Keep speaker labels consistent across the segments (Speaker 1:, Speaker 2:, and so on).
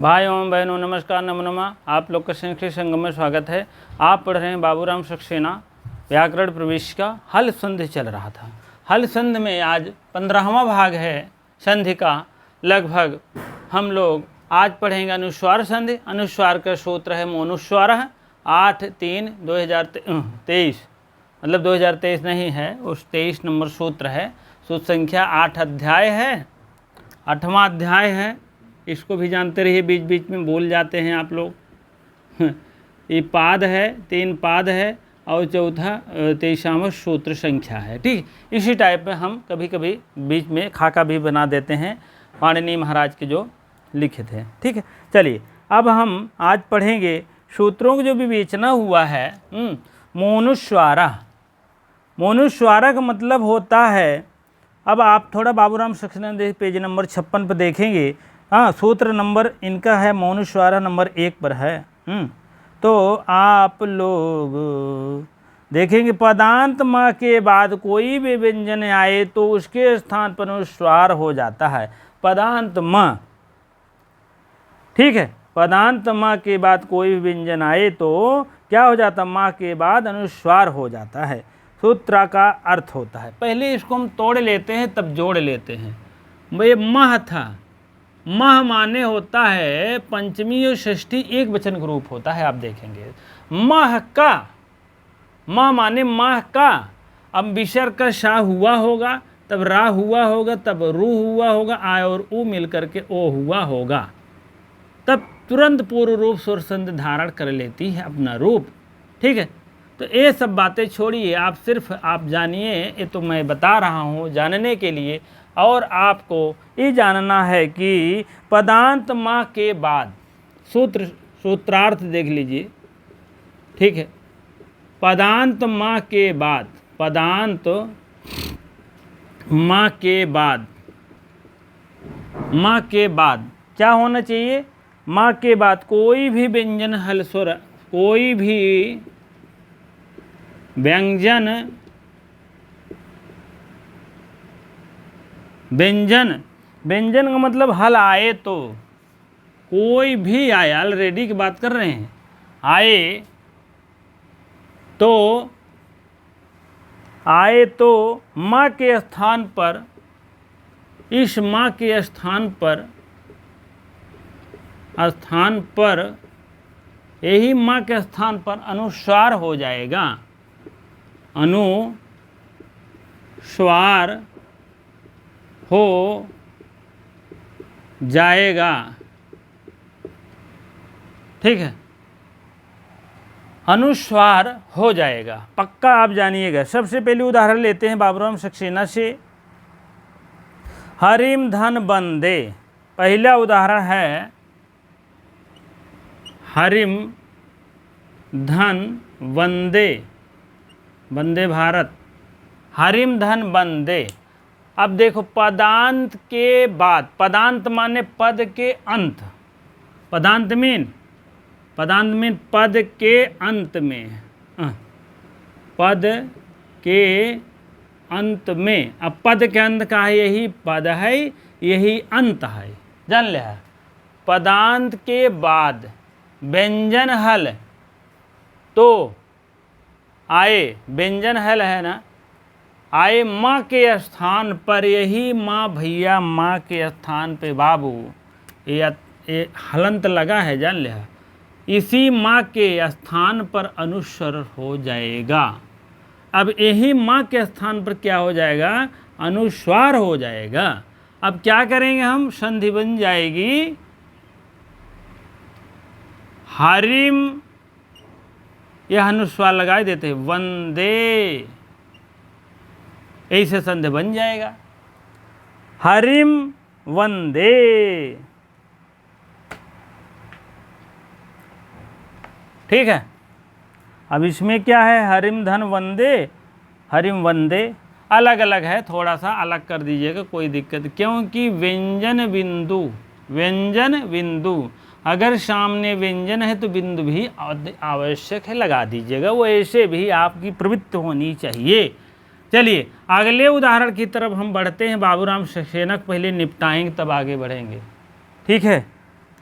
Speaker 1: भाइयों एवं बहनों नमस्कार, नमो नमः। आप लोग का संस्कृत संगम में स्वागत है। आप पढ़ रहे हैं बाबूराम सक्सेना व्याकरण प्रवेश का हल संधि चल रहा था। हल संधि में आज 15वां भाग है संधि का। लगभग हम लोग आज पढ़ेंगे अनुस्वार संधि। अनुस्वार का सूत्र है मोनुस्वार 8/3/2023, मतलब 2023 नहीं है, उस 23 नंबर सूत्र है। सूत्र संख्या 8 अध्याय है, 8वां अध्याय है। इसको भी जानते रहिए, बीच बीच में भूल जाते हैं आप लोग। ये पाद है, 3 पाद है और चौथा 23वां सूत्र संख्या है। ठीक, इसी टाइप में हम कभी कभी बीच में खाका भी बना देते हैं, पाणिनि महाराज के जो लिखे थे। ठीक है, चलिए अब हम आज पढ़ेंगे सूत्रों का जो विवेचना हुआ है। मोनुस्वारा। मोनुस्वारा का मतलब होता है, अब आप थोड़ा बाबूराम सक्सेना पेज नंबर 56 पर देखेंगे। हाँ, सूत्र नंबर इनका है मोनुस्वारा नंबर 1 पर है। तो आप लोग देखेंगे पदांत म के बाद कोई भी व्यंजन आए तो उसके स्थान पर अनुस्वार हो जाता है। पदांत म, ठीक है, पदांत म के बाद कोई भी व्यंजन आए तो क्या हो जाता, म के बाद अनुस्वार हो जाता है। सूत्र का अर्थ होता है, पहले इसको हम तोड़ लेते हैं तब जोड़ लेते हैं। ये मह था, मह माने होता है पंचमी और षष्ठी एक वचन का रूप होता है। आप देखेंगे मह का, मह माने माह का। अब विसर्ग का शा हुआ होगा, तब रा हुआ होगा, तब रू हुआ होगा, आ और उ मिलकर के ओ हुआ होगा, तब तुरंत पूर्व रूप स्वर संधि धारण कर लेती है अपना रूप। ठीक है, तो ये सब बातें छोड़िए, आप सिर्फ आप जानिए, ये तो मैं बता रहा हूँ जानने के लिए। और आपको ये जानना है कि पदांत म के बाद सूत्रार्थ देख लीजिए। ठीक है, पदांत म के बाद, पदांत म के बाद, म के बाद क्या होना चाहिए? म के बाद कोई भी व्यंजन हल स्वर, कोई भी व्यंजन, व्यंजन, व्यंजन का मतलब हल आए तो, कोई भी आए, ऑलरेडी की बात कर रहे हैं, आए तो, आए तो माँ के स्थान पर, इस माँ के स्थान पर, स्थान पर, यही माँ के स्थान पर अनुस्वार हो जाएगा। अनुस्वार हो जाएगा। ठीक है, अनुस्वार हो जाएगा, पक्का आप जानिएगा। सबसे पहले उदाहरण लेते हैं बाबूराम सक्सेना से। हरिम धन बंदे, पहला उदाहरण है हरिम धन वंदे, वंदे भारत, हरिम धन वंदे। अब देखो पदांत के बाद, पदांत माने पद के अंत, पदांत मीन, पदांत मीन पद के अंत में, पद के अंत में। अब पद के अंत का है, यही पद है, यही अंत है, जान ले। पदांत के बाद व्यंजन हल तो आए, व्यंजन हल है ना, आए माँ के स्थान पर, यही माँ भैया, माँ के स्थान पे बाबू, ये हलंत लगा है, जान ले। इसी माँ के स्थान पर अनुस्वर हो जाएगा। अब यही माँ के स्थान पर क्या हो जाएगा? अनुस्वार हो जाएगा। अब क्या करेंगे हम? संधि बन जाएगी हरिम, यह अनुस्वार लगा देते हैं, वंदे, ऐसे संधि बन जाएगा, हरिम वंदे। ठीक है, अब इसमें क्या है? हरिम धन वंदे, हरिम वंदे अलग अलग है, थोड़ा सा अलग कर दीजिएगा, कोई दिक्कत, क्योंकि व्यंजन बिंदु, व्यंजन बिंदु, अगर सामने व्यंजन है तो बिंदु भी आवश्यक है, लगा दीजिएगा। वो ऐसे भी आपकी प्रवृत्ति होनी चाहिए। चलिए अगले उदाहरण की तरफ हम बढ़ते हैं। बाबूराम सक्सेना पहले निपटाएंगे तब आगे बढ़ेंगे। ठीक है,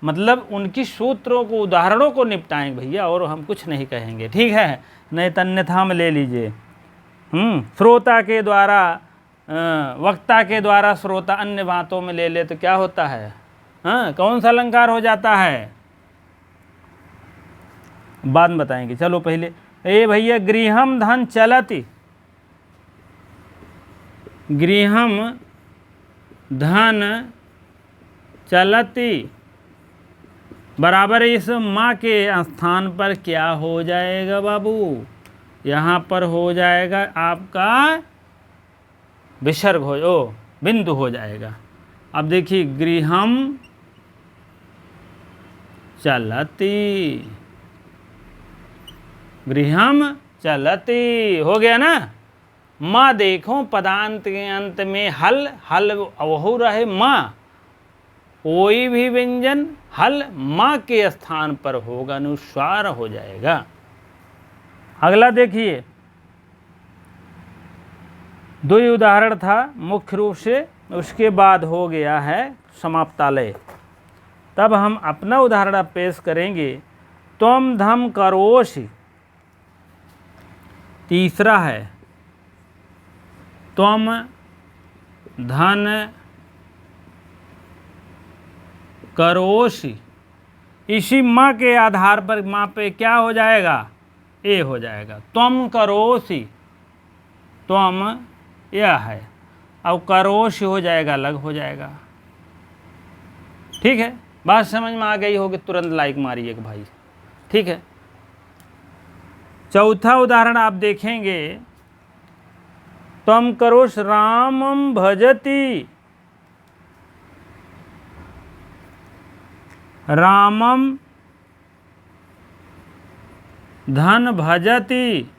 Speaker 1: मतलब उनकी सूत्रों को, उदाहरणों को निपटाएंगे भैया, और हम कुछ नहीं कहेंगे, ठीक है। नहीं तो अन्यथा में ले लीजिए। श्रोता के द्वारा, वक्ता के द्वारा श्रोता अन्य बातों में ले ले तो क्या होता है? कौन सा अलंकार हो जाता है? बाद में बताएंगे। चलो पहले ए भैया, गृहम धन चलति, गृहम धन चलति बराबर इस माँ के स्थान पर क्या हो जाएगा बाबू? यहाँ पर हो जाएगा आपका विसर्ग, बिंदु हो जाएगा। अब देखिए, गृहम चलति, गृहम चलति हो गया ना। माँ देखो पदांत के अंत में हल, हल वहु रहे माँ, कोई भी व्यंजन हल माँ के स्थान पर होगा, अनुस्वार हो जाएगा। अगला देखिए, दो ही उदाहरण था मुख्य रूप से, उसके बाद हो गया है समाप्तालय। तब हम अपना उदाहरण पेश करेंगे। त्वम धम करोषि, तीसरा है त्वम धन करोषि, इसी माँ के आधार पर माँ पे क्या हो जाएगा? ए हो जाएगा। त्वम करोषि, त्वम यह है, अब करोषि हो जाएगा, अलग हो जाएगा। ठीक है, बात समझ में आ गई होगी? तुरंत लाइक मारिएगा भाई, ठीक है। चौथा उदाहरण आप देखेंगे, त्वम करोष रामम भजति, रामम धन भजति।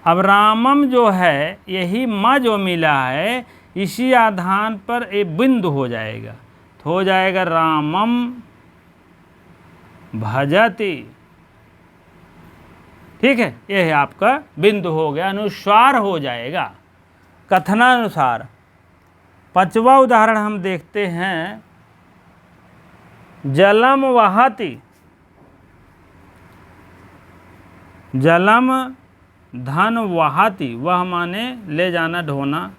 Speaker 1: अब रामम जो है, यही माँ जो मिला है, इसी आधार पर एक बिंदु हो जाएगा, तो हो जाएगा रामम भजति। ठीक है, यह आपका बिंदु हो गया, अनुस्वार हो जाएगा कथनानुसार। पांचवा उदाहरण हम देखते हैं, जलम वहति, जलम धन वहति, वह माने ले जाना, ढोना।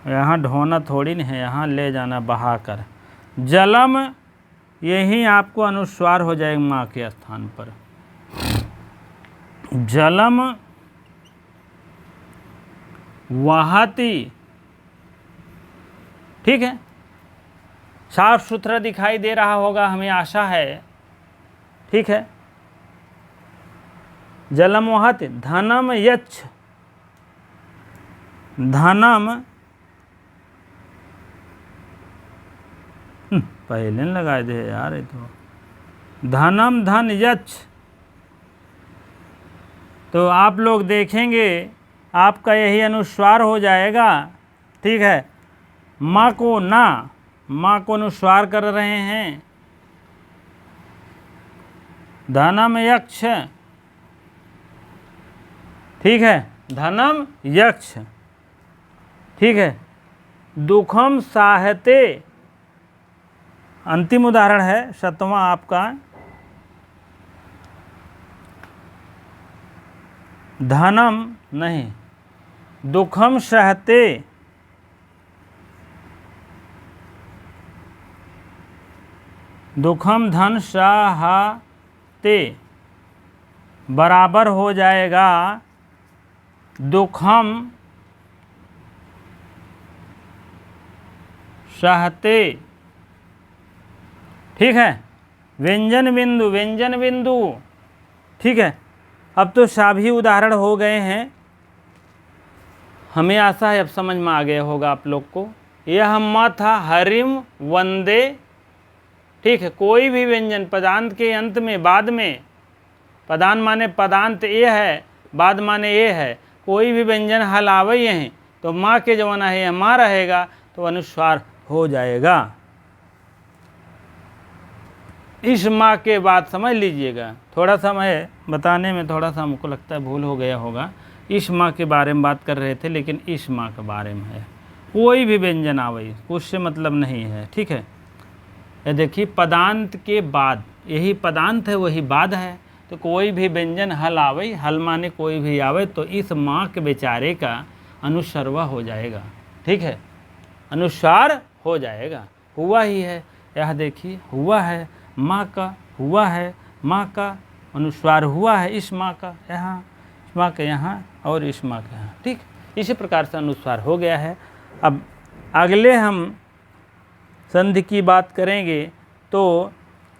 Speaker 1: यहाँ ढोना थोड़ी नहीं है, यहाँ ले जाना बहाकर। जलम, यही आपको अनुस्वार हो जाएगा माँ के स्थान पर। जलम वहति, ठीक है, साफ सुथरा दिखाई दे रहा होगा, हमें आशा है। ठीक है, जलम वहति, धनम यच्छ, धनम पहले न लगाए दे यार, ये तो धनम धन यच्छ। तो आप लोग देखेंगे आपका यही अनुस्वार हो जाएगा। ठीक है, माँ को ना, माँ को अनुस्वार कर रहे हैं, धनम यक्ष। ठीक है, धनम यक्ष। ठीक है, दुखम साहते, अंतिम उदाहरण है शतवां आपका, धनम नहीं, दुखम सहते, दुखम धन सहते बराबर हो जाएगा दुखम सहते। ठीक है, व्यंजन बिंदु, व्यंजन बिंदु। ठीक है, अब तो सभी उदाहरण हो गए हैं, हमें आशा है अब समझ में आ गया होगा आप लोग को। यह माँ था हरिम वंदे। ठीक है, कोई भी व्यंजन पदांत के अंत में, बाद में, पदांत माने पदांत ये है, बाद माने ये है, कोई भी व्यंजन हल आवे हैं तो माँ के जमाना है माँ रहेगा, तो अनुस्वार हो जाएगा। इस माँ के बाद समझ लीजिएगा, थोड़ा सा मैं बताने में थोड़ा सा हमको लगता है भूल हो गया होगा। इस माँ के बारे में बात कर रहे थे, लेकिन इस माँ के बारे में है, कोई भी व्यंजन आवे, उससे मतलब नहीं है। ठीक है, ये देखिए पदांत के बाद, यही पदांत है वही बाद है। तो कोई भी व्यंजन हल आवे, हल माने कोई भी आवे, तो इस माँ के बेचारे का अनुस्वारवा हो जाएगा। ठीक है, अनुस्वार हो जाएगा, हुआ ही है। यह देखिए हुआ है, माँ का हुआ है, माँ का अनुस्वार हुआ है, इस माँ का यहाँ, इस माँ के यहाँ और इस माँ के यहाँ। ठीक, इसी प्रकार से अनुस्वार हो गया है। अब अगले हम संधि की बात करेंगे तो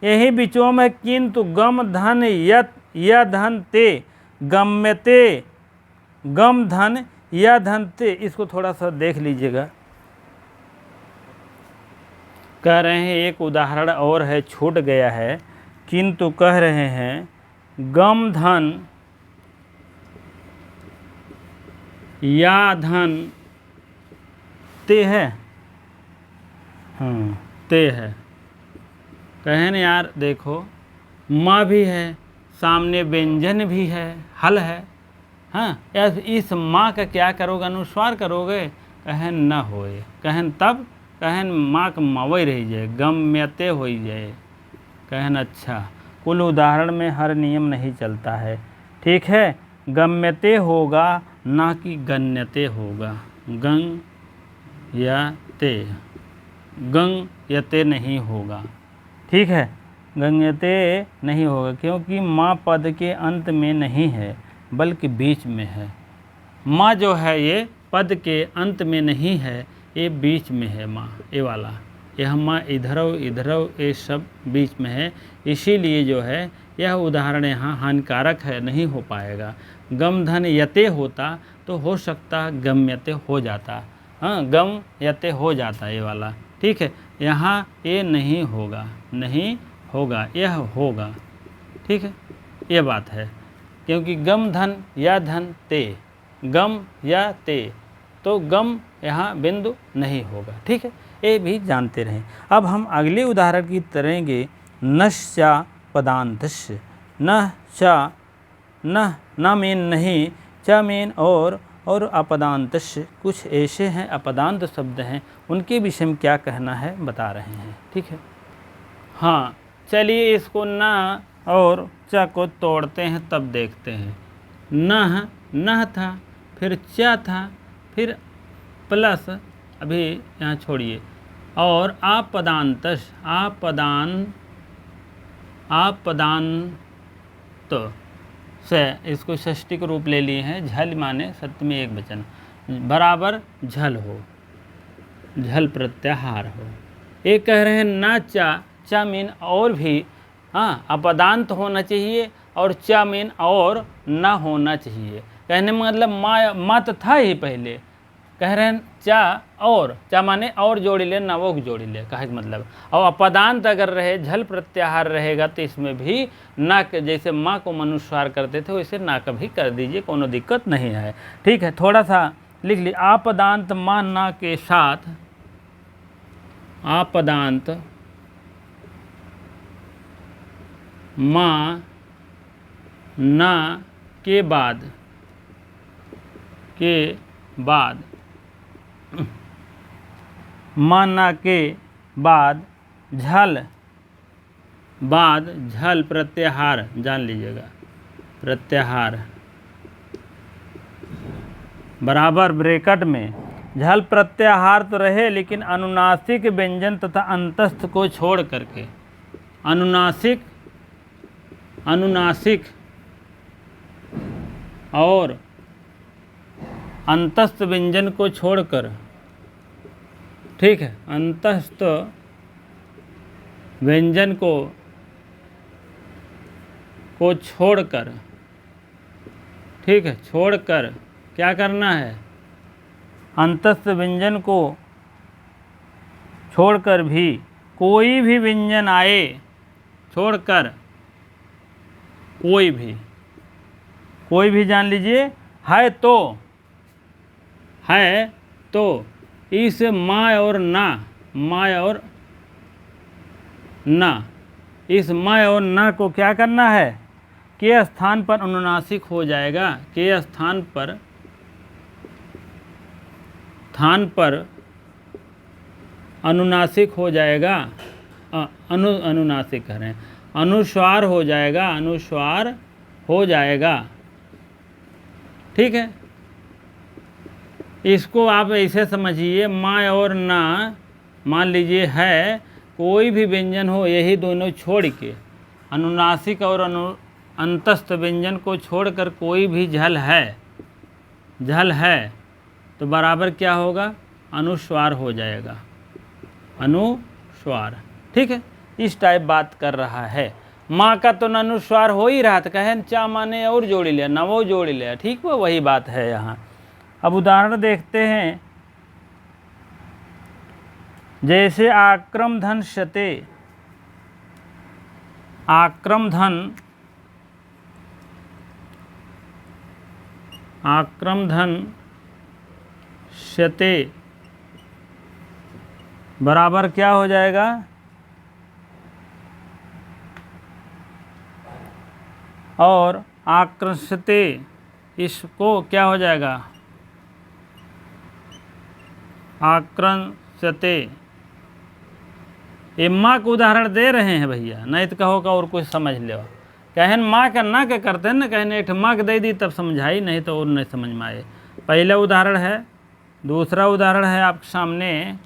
Speaker 1: यही बीचों में किंतु गम धन यत या धन ते, गम्यते, गम धन या धन ते, इसको थोड़ा सा देख लीजिएगा। कह रहे हैं एक उदाहरण और है, छूट गया है, किंतु कह रहे हैं गम धन या धन ते है, ते है। कहें ना यार देखो माँ भी है, सामने व्यंजन भी है, हल है, हाँ, इस माँ का क्या करोगे, अनुस्वार करोगे। कहें न होए, कहें तब, कहें माँ का मावई रही जाए, गम्यते हो जाए। कहें अच्छा, कुल उदाहरण में हर नियम नहीं चलता है। ठीक है, गम्यते होगा ना कि गण्यते होगा, गंग या ते, गंग यते नहीं होगा। ठीक है, गंगयते नहीं होगा, क्योंकि माँ पद के अंत में नहीं है बल्कि बीच में है। माँ जो है ये पद के अंत में नहीं है, ये बीच में है माँ, ये वाला, यह माँ इधर ये सब बीच में है। इसीलिए जो है यह उदाहरण यहाँ हानिकारक है, नहीं हो पाएगा। गम धन यते होता तो हो सकता गम्यते हो जाता, हाँ, गम यते हो जाता ये वाला। ठीक है, यहाँ ये नहीं होगा, नहीं होगा, यह होगा। ठीक है, ये बात है, क्योंकि गम धन या धन ते, गम या ते, तो गम यहाँ बिंदु नहीं होगा। ठीक है, ये भी जानते रहें। अब हम अगले उदाहरण की तरेंगे, नश्चा पदांतस्य, न चा, न मीन नहीं, चा मीन और अपदांतस्य। कुछ ऐसे हैं अपदांत शब्द हैं, उनके विषय में क्या कहना है बता रहे हैं। ठीक है, हाँ, चलिए इसको न और च को तोड़ते हैं, तब देखते हैं। नह था, फिर च था, फिर प्लस, अभी यहाँ छोड़िए, और आपदांतस, आपदांत से, इसको षष्ठी को रूप ले लिए हैं। झल माने सप्तमी एक वचन, बराबर झल हो, झल प्रत्याहार हो। एक कह रहे हैं ना चा मीन और भी, हाँ, अपदांत होना चाहिए, और चा मीन और ना होना चाहिए। कहने में मतलब माँ तो था ही पहले, कह रहे हैं चा माने और जोड़ी ले, ना वो जोड़ी ले, कहे मतलब। और अपदांत अगर रहे, झल प्रत्याहार रहेगा, तो इसमें भी ना, जैसे माँ को अनुस्वार करते थे वैसे ना का भी कर दीजिए, कोनो दिक्कत नहीं है। ठीक है, थोड़ा सा लिख ली, आपदांत माँ ना के साथ, आपदांत माँ ना के बाद माँ ना के बाद झल प्रत्याहार, जान लीजिएगा, प्रत्याहार बराबर ब्रैकेट में, झल प्रत्याहार तो रहे लेकिन अनुनासिक व्यंजन तथा अंतस्थ को छोड़ करके, अनुनासिक और अंतस्थ व्यंजन को छोड़कर, ठीक है, अंतस्थ व्यंजन को छोड़कर, ठीक है, छोड़कर क्या करना है, अंतस्थ व्यंजन को छोड़कर भी कोई भी व्यंजन आए, छोड़कर कोई भी जान लीजिए, है तो इस माँ और ना, इस माँ और ना को क्या करना है, के स्थान पर अनुनासिक हो जाएगा, के स्थान पर अनुनासिक हो जाएगा, अनुनासिक कह रहे हैं, अनुस्वार हो जाएगा, अनुस्वार हो जाएगा। ठीक है, इसको आप ऐसे समझिए, माँ और ना, मान लीजिए है कोई भी व्यंजन हो, यही दोनों छोड़ के, अनुनासिक और अंतस्थ व्यंजन को छोड़कर कोई भी झल है तो बराबर क्या होगा, अनुस्वार हो जाएगा, अनुस्वार। ठीक है, इस टाइप बात कर रहा है। माँ का तो अनुस्वार हो ही रहा था, कहे चा माने और जोड़ी लिया, नवो जोड़ी लिया। ठीक, वो वही बात है यहाँ। अब उदाहरण देखते हैं, जैसे आक्रम धन शते, आक्रम धन शते बराबर क्या हो जाएगा, और आकृष्यते, इसको क्या हो जाएगा, आक्रंस्यते। ये माँ को उदाहरण दे रहे हैं भैया, नहीं तो कहो का और कुछ समझ लो। कहन माँ का ना क्या करते हैं ना, कहने एक माँ के दे दी तब समझाई, नहीं तो और नहीं समझ में आए। पहला उदाहरण है, दूसरा उदाहरण है आपके सामने,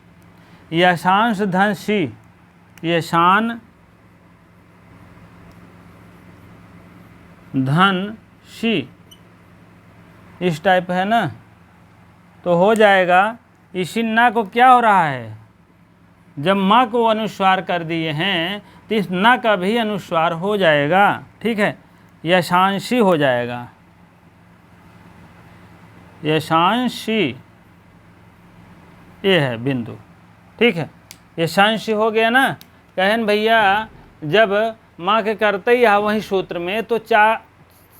Speaker 1: यशांश धन शी, यशान धन शी, इस टाइप है ना, तो हो जाएगा। इसी ना को क्या हो रहा है, जब माँ को अनुस्वार कर दिए हैं तो इस ना का भी अनुस्वार हो जाएगा। ठीक है, यशांशी हो जाएगा, यशांशी, ये है बिंदु। ठीक है, यशांशी हो गया ना। कहन भैया जब माँ के करते ही है वही सूत्र में, तो चा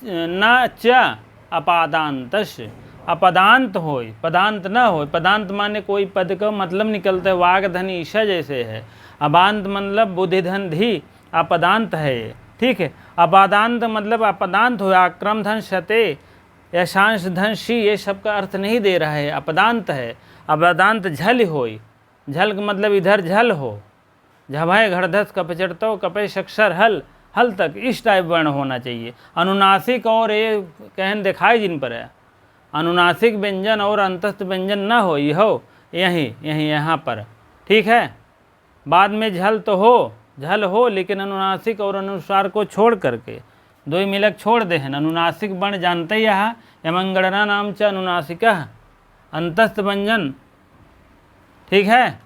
Speaker 1: ना च अपादांतश, अपदांत होय, पदांत न हो। पदांत माने कोई पद का मतलब निकलता है, वाग धन ईशा जैसे है। अबांत मतलब बुद्धि धन धी, अपदांत है ये। ठीक है, अपादांत मतलब अपदांत हो। आक्रम धन शते, यशांश धन शी, ये सब का अर्थ नहीं दे रहा है, अपदांत है। अपदांत झल होय, झल का मतलब इधर झल हो, झभय घड़धस कपचड़तो कपय शक्षर हल, हल तक इस टाइप वर्ण होना चाहिए। अनुनासिक और ये कहन दिखाई जिन पर है, अनुनासिक व्यंजन और अंतस्थ व्यंजन न हो, ये हो यहीं यहाँ पर। ठीक है, बाद में झल तो हो, झल हो, लेकिन अनुनासिक और अनुस्वार को छोड़ करके दो ही मिलक छोड़ दे हैं। अनुनासिक वर्ण जानते ही यहाँ, यमंगणना नाम च अनुनासिक, अंतस्थ व्यंजन। ठीक है,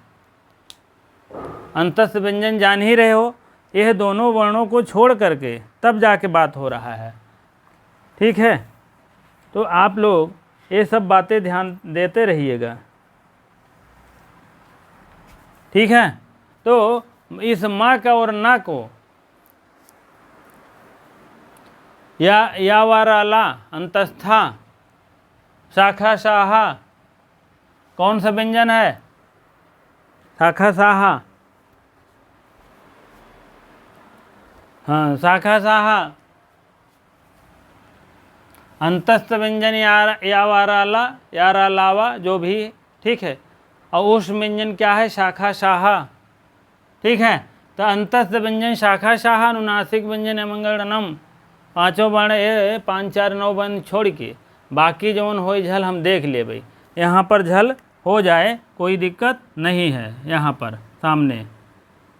Speaker 1: अंतस्थ व्यंजन जान ही रहे हो, यह दोनों वर्णों को छोड़ करके तब जाके बात हो रहा है। ठीक है, तो आप लोग ये सब बातें ध्यान देते रहिएगा। ठीक है, तो इस माँ का और ना को या वाराला, अंतस्था, शाखा साहा, कौन सा व्यंजन है, शाखा साहा। हाँ, शाखा साहा, अंतस्थ व्यंजन या वाराला, यारालावा, जो भी। ठीक है, और उस व्यंजन क्या है, शाखा शाहा। ठीक है, तो अंतस्थ व्यंजन शाखा शाहा, अनुनासिक व्यंजन अमंगलनम, पाँचों वर्ण ये 5 4 9 वर्ण छोड़ के बाकी जौन हो झल हम देख ले भाई। यहाँ पर झल हो जाए कोई दिक्कत नहीं है, यहाँ पर सामने।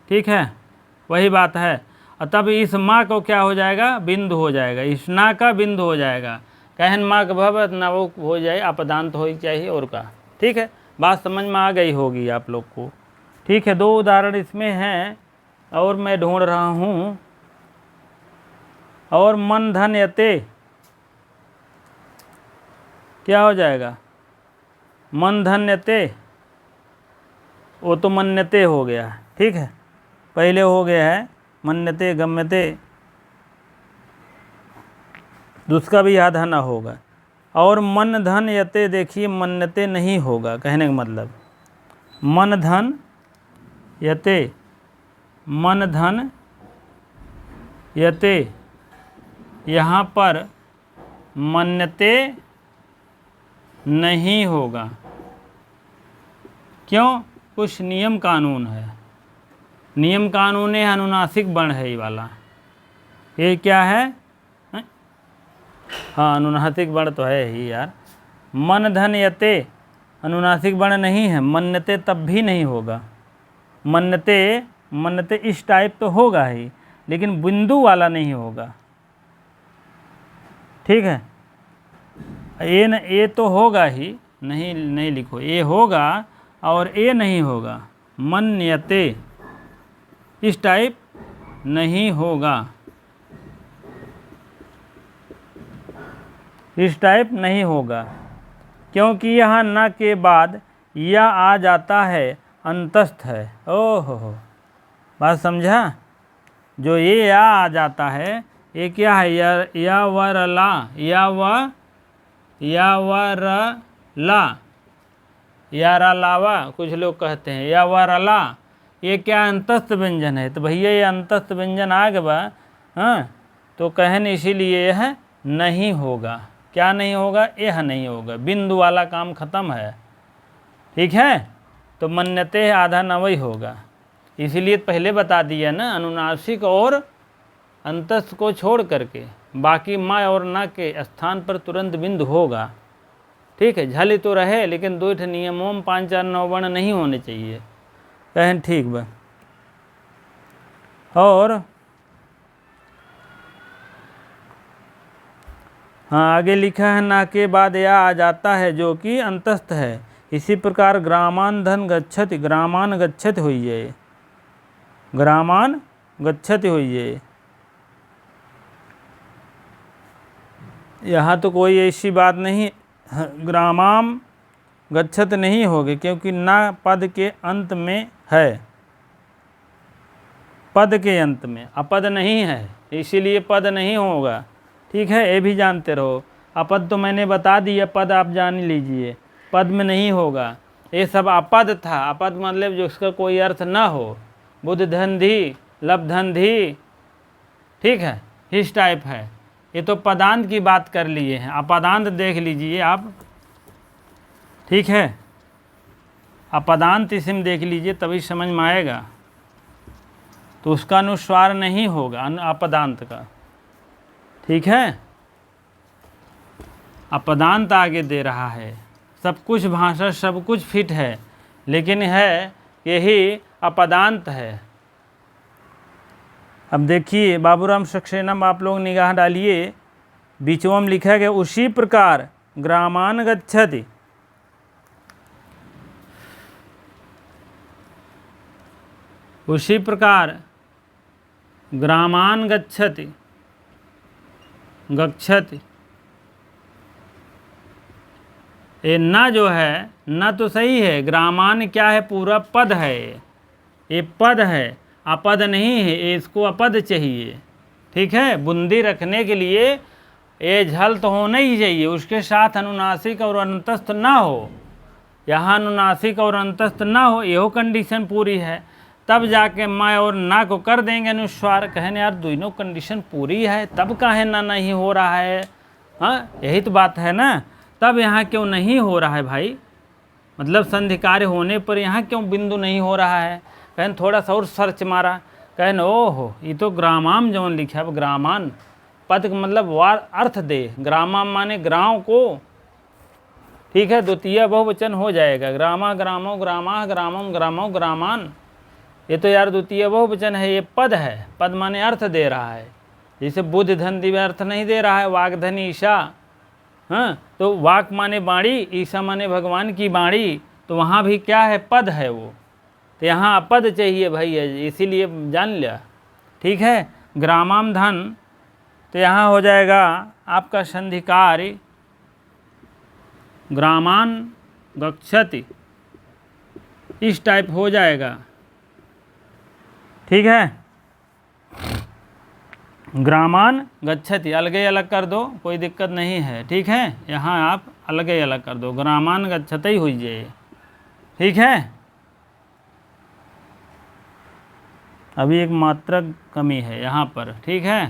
Speaker 1: ठीक है, वही बात है। और तब इस माँ को क्या हो जाएगा, बिंदु हो जाएगा, इस ना का बिंदु हो जाएगा। कहन माँ का भव ना वो हो जाए, अपदांत हो चाहिए और का। ठीक है, बात समझ में आ गई होगी आप लोग को। ठीक है, 2 उदाहरण इसमें हैं और मैं ढूंढ रहा हूँ। और मन धन यते क्या हो जाएगा, मन धन यते, वो तो मन्यते हो गया। ठीक है, पहले हो गया है मन्यते गम्यते, दूसरा भी याद ना होगा। और मन धन यते, देखिए मन्यते नहीं होगा, कहने का मतलब मन धन यते, मन धन यते, यहाँ पर मन्यते नहीं होगा। क्यों, कुछ नियम कानून है। नियम कानून है, अनुनासिक वर्ण है ये वाला। ये क्या है? हाँ, अनुनासिक वर्ण तो है ही यार। मन धन यते अनुनासिक वर्ण नहीं है। मन्यते तब भी नहीं होगा। मन्यते इस टाइप तो होगा ही, लेकिन बिंदु वाला नहीं होगा। ठीक है, ए तो होगा ही, नहीं लिखो, ए होगा और ए नहीं होगा। मन्यते इस टाइप नहीं होगा, इस टाइप नहीं होगा, क्योंकि यहाँ न के बाद या आ जाता है, अंतस्थ है। ओहो, बात समझा? जो ये या आ जाता है ये क्या है? या वरला, या वरला, या रलावा कुछ लोग कहते हैं, या वरला, ये क्या अंतस्थ व्यंजन है। तो भैया ये अंतस्थ व्यंजन आ गया, हाँ, तो कहन इसीलिए यह नहीं होगा। क्या नहीं होगा? यह नहीं होगा। बिंदु वाला काम खत्म है। ठीक है, तो मन्यते आधा नवई होगा। इसीलिए पहले बता दिया ना, अनुनासिक और अंतस्थ को छोड़ करके बाकी मा और ना के स्थान पर तुरंत बिंदु होगा। ठीक है, झली तो रहे, लेकिन 2 नियमों में 5 4 9 वर्ण नहीं होने चाहिए। कहें ठीक बा। और हाँ, आगे लिखा है ना के बाद या आ जाता है, जो कि अंतस्थ है। इसी प्रकार ग्रामान धन गच्छति, ग्रामान गच्छति हुई है, ग्रामान गच्छति हुई है। यहाँ तो कोई ऐसी बात नहीं, ग्रामाम गच्छत नहीं होगी, क्योंकि ना पद के अंत में है, पद के अंत में, अपद नहीं है, इसीलिए पद नहीं होगा। ठीक है, ये भी जानते रहो। अपद तो मैंने बता दिया, पद आप जान लीजिए, पद में नहीं होगा। ये सब अपद था। अपद मतलब जो उसका कोई अर्थ ना हो। बुद्ध धंधी, लब धंधी, ठीक है, इस टाइप है। ये तो पदांत की बात कर लिए हैं, अपदांत देख लीजिए आप। ठीक है, अपदांत इसमें देख लीजिए, तभी समझ में आएगा। तो उसका अनुस्वार नहीं होगा अपदांत का। ठीक है, अपदांत आगे दे रहा है। सब कुछ भाषा, सब कुछ फिट है, लेकिन है यही अपदांत है। अब देखिए बाबूराम सक्सेना में आप लोग निगाह डालिए, बीचों में लिखा गया उसी प्रकार ग्रामान गच्छति, उसी प्रकार ग्रामान गच्छति, गच्छति। ये ना जो है, ना तो सही है। ग्रामान क्या है? पूरा पद है, ये पद है, अपद नहीं है। इसको अपद चाहिए। ठीक है, बुंदी रखने के लिए ये झल तो होना ही चाहिए, उसके साथ अनुनासिक और अंतस्थ ना हो। यहाँ अनुनासिक और अंतस्थ ना हो, यहो कंडीशन पूरी है, तब जाके मैं और ना को कर देंगे अनुस्वार। कहने यार दोनों कंडीशन पूरी है, तब काहे ना नहीं हो रहा है? हाँ, यही तो बात है ना। तब यहाँ क्यों नहीं हो रहा है भाई? मतलब संधि कार्य होने पर यहाँ क्यों बिंदु नहीं हो रहा है? कहन थोड़ा सा और सर्च मारा, कहन ओहो ये तो ग्रामाम जौन लिखा है। ग्रामान पद का मतलब वार अर्थ दे, ग्रामाम माने ग्राम को। ठीक है, द्वितीय बहुवचन हो जाएगा। ग्रामा ग्रामो ग्रामा ग्रामम ग्रामो ग्रामान। ये तो यार द्वितीय बहुवचन है, ये पद है। पद माने अर्थ दे रहा है। जैसे बुद्ध धन दिव्य अर्थ नहीं दे रहा है, वाक धन ईशा। हाँ, तो वाक माने बाणी, ईशा माने भगवान की बाणी, तो वहाँ भी क्या है? पद है वो। तो यहाँ पद चाहिए भैया, इसीलिए जान लिया। ठीक है, ग्रामाम धन, तो यहाँ हो जाएगा आपका संधिकारी ग्रामान गच्छति, इस टाइप हो जाएगा। ठीक है, ग्रामान गच्छति अलग ही अलग कर दो, कोई दिक्कत नहीं है। ठीक है, यहाँ आप अलग ही अलग कर दो, ग्रामान गच्छति हो जाए। ठीक है, अभी एक मात्रा कमी है यहाँ पर। ठीक है,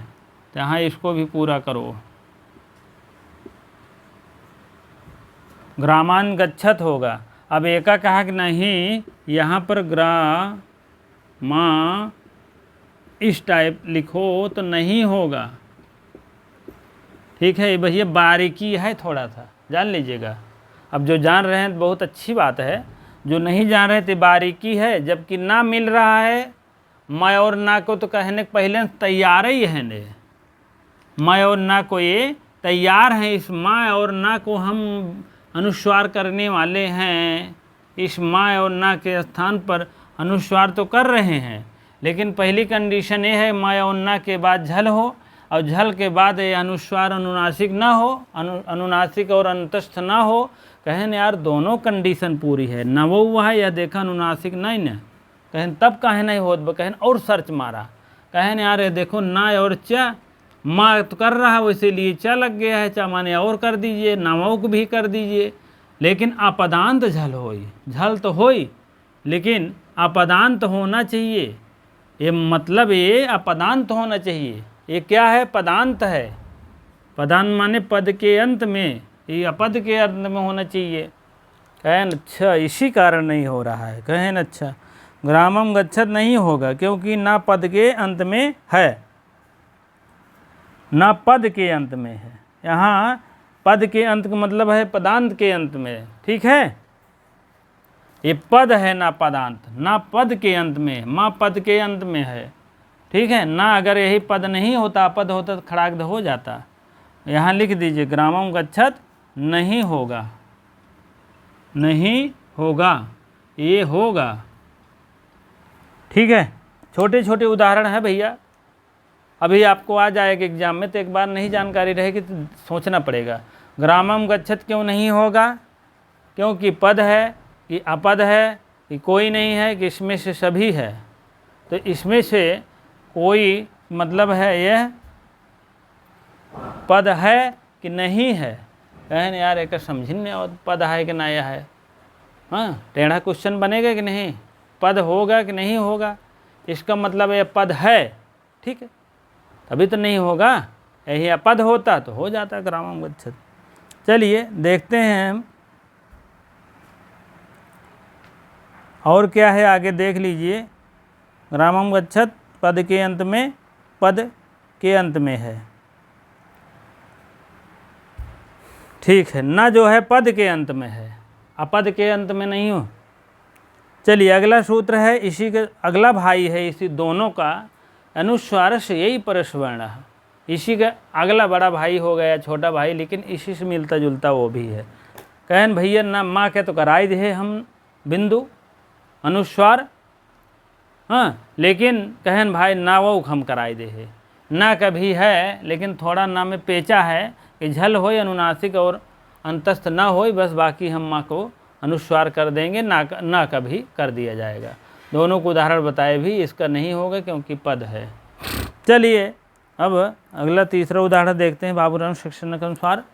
Speaker 1: तो यहाँ इसको भी पूरा करो। ग्रामान गच्छत होगा, अब एका कहा कि नहीं, यहाँ पर ग्रा माँ इस टाइप लिखो तो नहीं होगा। ठीक है, भैया बारीकी है, थोड़ा सा जान लीजिएगा। अब जो जान रहे हैं तो बहुत अच्छी बात है, जो नहीं जान रहे थे बारीकी है। जबकि ना मिल रहा है मैं और ना को, तो कहने पहले तैयार ही है ने, मैं और ना को ये तैयार हैं। इस माँ और ना को हम अनुस्वार करने वाले हैं। इस माँ और ना के स्थान पर अनुस्वार तो कर रहे हैं, लेकिन पहली कंडीशन ये है माँ और ना के बाद झल हो, और झल के बाद ये अनुस्वार अनुनासिक ना हो, अनुनासिक और अंतस्थ ना हो। कहें यार दोनों कंडीशन पूरी है, न वो हुआ है या देखा अनुनासिक नहीं न, कहें तब कहे नहीं होत, कहें और सर्च मारा, कहें यार ये देखो ना और चा, माँ तो कर रहा है वैसे लिए चा लग गया है, चा माने और कर दीजिए, नामों को भी कर दीजिए। लेकिन अपदांत झल होई, झल तो होई लेकिन अपदांत होना चाहिए। ये मतलब ये अपदांत होना चाहिए। ये क्या है? पदांत है। पदांत माने पद के अंत में, ये अपद के अंत में होना चाहिए। कहें अच्छा इसी कारण नहीं हो रहा है। कहें अच्छा ग्रामम गच्छत नहीं होगा क्योंकि ना पद के अंत में है, ना पद के अंत में है। यहाँ पद के अंत का मतलब है पदांत के अंत में। ठीक है, ये पद है ना पदांत, ना पद के अंत में, माँ पद के अंत में है। ठीक है ना, अगर यही पद नहीं होता, पद होता तो खड़ाग्ध हो जाता। यहाँ लिख दीजिए ग्रामम गच्छत नहीं होगा, नहीं होगा, ये होगा। ठीक है, छोटे छोटे उदाहरण है भैया, अभी आपको आ जाएगा एग्जाम में, तो एक बार नहीं जानकारी रहेगी तो सोचना पड़ेगा। ग्रामम गच्छत क्यों नहीं होगा? क्योंकि पद है कि अपद है कि कोई नहीं है कि इसमें से सभी है। तो इसमें से कोई मतलब है यह पद है कि नहीं है। कहें यार एक समझ नहीं और पद है कि नया है। हाँ, टेढ़ा क्वेश्चन बनेगा कि नहीं, पद होगा कि नहीं होगा, इसका मतलब यह पद है। ठीक है, तभी तो नहीं होगा, यही अपद होता तो हो जाता ग्रामम गच्छत। चलिए देखते हैं हम और क्या है, आगे देख लीजिए। ग्रामम गच्छत पद के अंत में, पद के अंत में है। ठीक है, न जो है पद के अंत में है, अपद के अंत में नहीं हो। चलिए अगला सूत्र है, इसी के अगला भाई है, इसी दोनों का अनुस्वार से यही परस्वर्ण है। इसी का अगला बड़ा भाई हो गया, छोटा भाई, लेकिन इसी से मिलता जुलता वो भी है। कहन भैया ना माँ के तो कराई दे हम बिंदु अनुस्वार, हाँ, लेकिन कहन भाई ना वो हम कराई दे है। ना कभी है लेकिन थोड़ा ना में पेचा है कि झल हो अनुनासिक और अंतस्थ ना हो, बस बाकी हम माँ को अनुस्वार कर देंगे, ना कभी कर दिया जाएगा। दोनों को उदाहरण बताए भी, इसका नहीं होगा क्योंकि पद है। चलिए अब अगला तीसरा उदाहरण देखते हैं बाबूराम शिक्षण के अनुसार।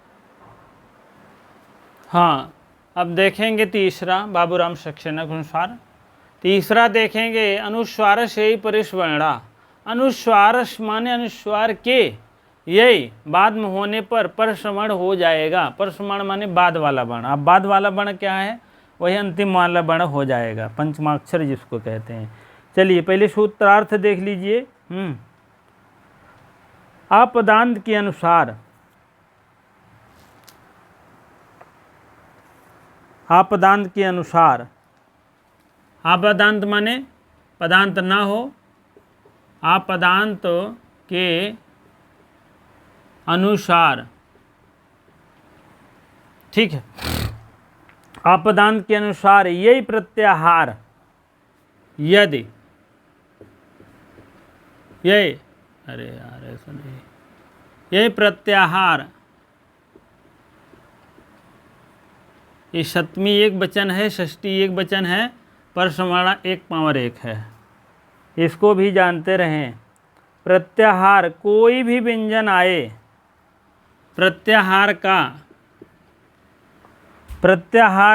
Speaker 1: हाँ, अब देखेंगे तीसरा बाबूराम शिक्षण के अनुसार। तीसरा देखेंगे अनुस्वार से ही परिस्वर्णा। अनुस्वार माने अनुस्वार के यही बाद में होने पर परस्मरण हो जाएगा। परस्मरण माने बाद वाला वर्ण। अब बाद वाला वर्ण क्या है? वही अंतिम वाला वर्ण हो जाएगा, पंचमाक्षर जिसको कहते हैं। चलिए पहले सूत्रार्थ देख लीजिए। अपदांत के अनुसार, अपदांत के अनुसार, अपदांत माने पदांत ना हो, अपदांत के अनुसार। ठीक है, अपदांत के अनुसार यही प्रत्याहार यदि यही, अरे यार ऐसा नहीं, यही प्रत्याहार, ये सप्तमी एक वचन है, षष्ठी एक वचन है, परसमाणा एक पावर एक है, इसको भी जानते रहें। प्रत्याहार कोई भी व्यंजन आए, प्रत्याहार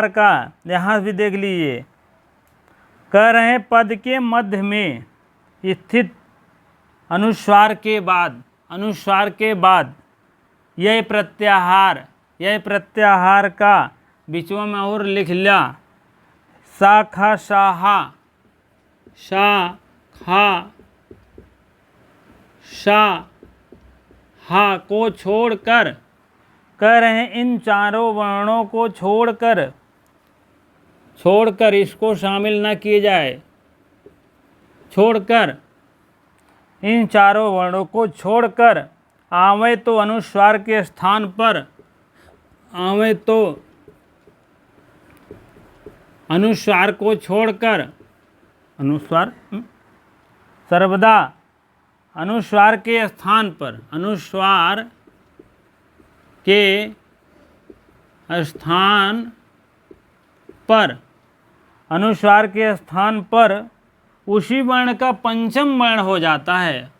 Speaker 1: का यहाँ भी देख लीजिए, कह रहे हैं पद के मध्य में स्थित अनुस्वार के बाद यह प्रत्याहार का बीचों में और लिख लिया शाखा शाहा, शाखा शाहा को छोड़कर, कह रहे हैं इन चारों वर्णों को छोड़कर, छोड़कर इसको शामिल न किए जाए, छोड़कर इन चारों वर्णों को छोड़कर आवे तो अनुस्वार के स्थान पर, आवे तो अनुस्वार को छोड़कर, अनुस्वार सर्वदा अनुस्वार के स्थान पर, अनुस्वार के स्थान पर, अनुस्वार के स्थान पर उसी वर्ण का पंचम वर्ण हो जाता है,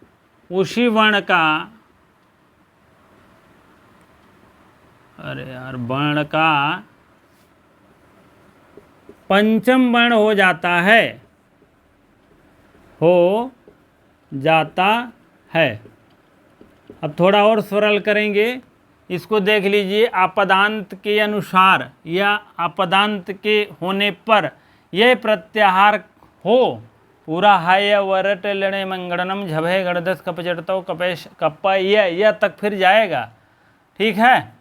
Speaker 1: उसी वर्ण का, अरे यार, वर्ण का पंचम वर्ण हो जाता है, हो जाता है। अब थोड़ा और सरल करेंगे, इसको देख लीजिए। अपदांत के अनुसार या अपदांत के होने पर यह प्रत्याहार हो, पूरा हाय वरट लड़े मंगड़नम झभे गणदस कपचटतो कपेश कप्पा यह तक फिर जाएगा। ठीक है,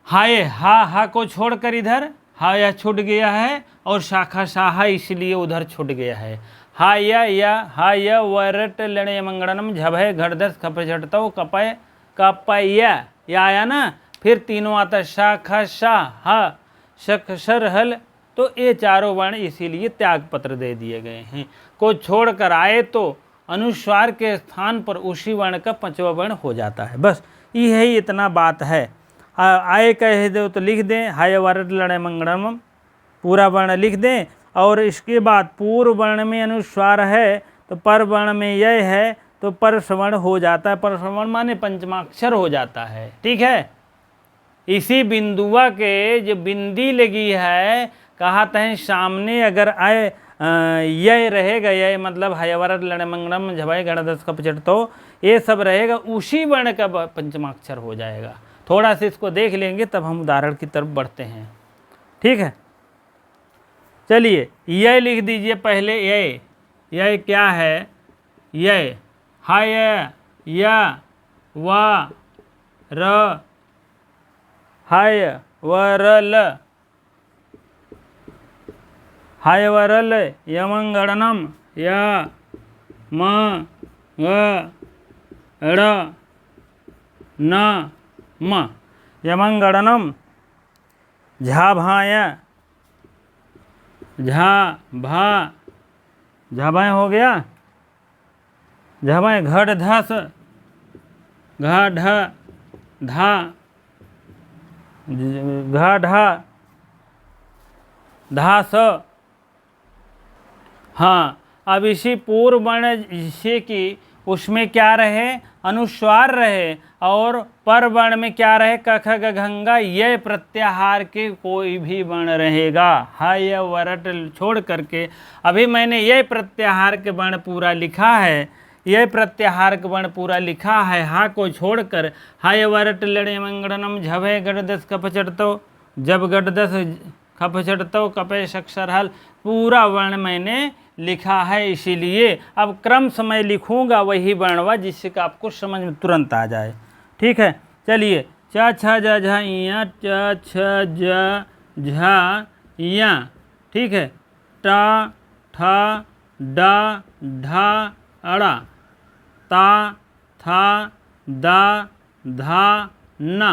Speaker 1: हाय हा को छोड़कर इधर हा यह छूट गया है, और शाखा शाहा इसलिए उधर छूट गया है। हाय वरट लड़े मंगड़नम झभे घड़दस कपचटतो कपय कपय यह आया ना। फिर तीनों आता शाखा शाह शक शर हल, तो ये चारों वर्ण इसीलिए त्याग पत्र दे दिए गए हैं। को छोड़कर आए तो अनुस्वार के स्थान पर उसी वर्ण का पांचवा वर्ण हो जाता है। बस यही इतना बात है। आए कह दो तो लिख दें, हाय वरट लड़े मंगड़म पूरा वर्ण लिख दें, और इसके बाद पूर्व वर्ण में अनुस्वार है तो पर वर्ण में यह है तो परसवर्ण हो जाता है। परसवर्ण माने पंचमाक्षर हो जाता है। ठीक है, इसी बिंदुआ के जो बिंदी लगी है, कहते हैं सामने अगर आए यह रहेगा, यह मतलब हयवरट लड़े मंगलम झवाई गणदस कपचट, तो ये सब रहेगा, उसी वर्ण का पंचमाक्षर हो जाएगा। थोड़ा सा इसको देख लेंगे तब हम उदाहरण की तरफ बढ़ते हैं। ठीक है, चलिए यह लिख दीजिए पहले। यह क्या है? यह हाय या व र हाय वरल, हाय वरल यमंगणनम या म ग ड़ न म यमंगणनम झा भाय झा भा झा भाई हो गया, झा भाई घड़ धस घा ढ धा घा ढा धा स। हाँ, अब इसी पूर्व वर्ण जिससे कि उसमें क्या रहे? अनुस्वार रहे, और पर वर्ण में क्या रहे? कख गंगा यह प्रत्याहार के कोई भी वर्ण रहेगा। हा यह वरट छोड़ करके अभी मैंने यह प्रत्याहार के वर्ण पूरा लिखा है, यह प्रत्याहार के वर्ण पूरा लिखा है। हा को छोड़कर हाय वरट लड़े मंगड़नम झभे गड़दस कपचटतो, जब गड़दस खपचटतो कपे अक्षर हल, पूरा वर्ण मैंने लिखा है। इसीलिए अब क्रम समय लिखूंगा वही वर्णवा, जिससे कि आपको समझ में तुरंत आ जाए। ठीक है, चलिए च छ ज झ इया च छ ज झ इया। ठीक है, ट ठ ड ढ अड़ा ता था द धा न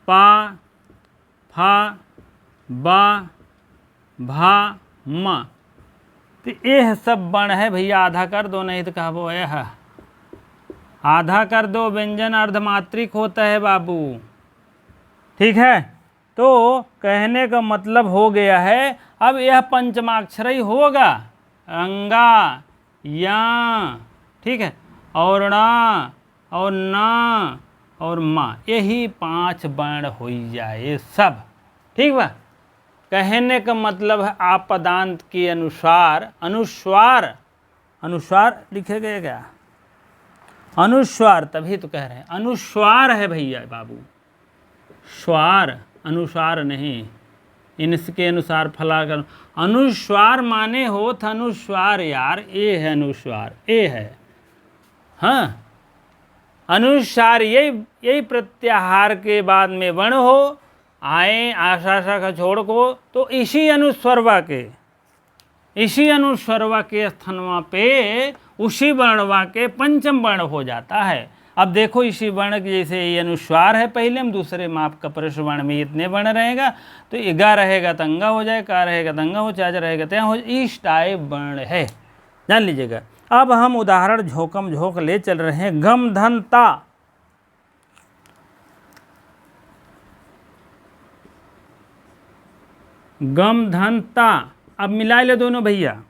Speaker 1: पा फा बा भा म। तो यह सब वर्ण है भैया। आधा कर दो, नहीं तो कहबो यह आधा कर दो। व्यंजन अर्धमात्रिक होता है बाबू। ठीक है, तो कहने का मतलब हो गया है, अब यह पंचमाक्षर ही होगा। अंगा या, ठीक है, और ना और ना और माँ, यही 5 वर्ण हो जाए सब। ठीक बा, कहने का मतलब है आपदांत के अनुसार अनुस्वार, अनुस्वार लिखे गए क्या? अनुस्वार, तभी तो कह रहे हैं अनुस्वार है भैया बाबू, स्वार अनुसार नहीं। इनके अनुसार फला कर। अनुस्वार माने होत अनुस्वार यार, ए है अनुस्वार, ए है। हाँ, अनुस्वार यही प्रत्याहार के बाद में वर्ण हो, आए आशा का छोड़ को, तो इसी अनुस्वरवा के स्थानवा पे उसी वर्णवा के पंचम वर्ण हो जाता है। अब देखो इसी वर्ण के जैसे ये अनुस्वार है पहले में, दूसरे में आपका परस वर्ण में इतने वर्ण रहेगा, तो इगा रहेगा तंगा हो जाए, का रहेगा तंगा हो, चाच रहेगा त्या हो, इस टाइप वर्ण है, जान लीजिएगा। अब हम उदाहरण झोंकम झोंक ले चल रहे हैं। गम धन ता, गम धन ता, अब मिला लो दोनों भैया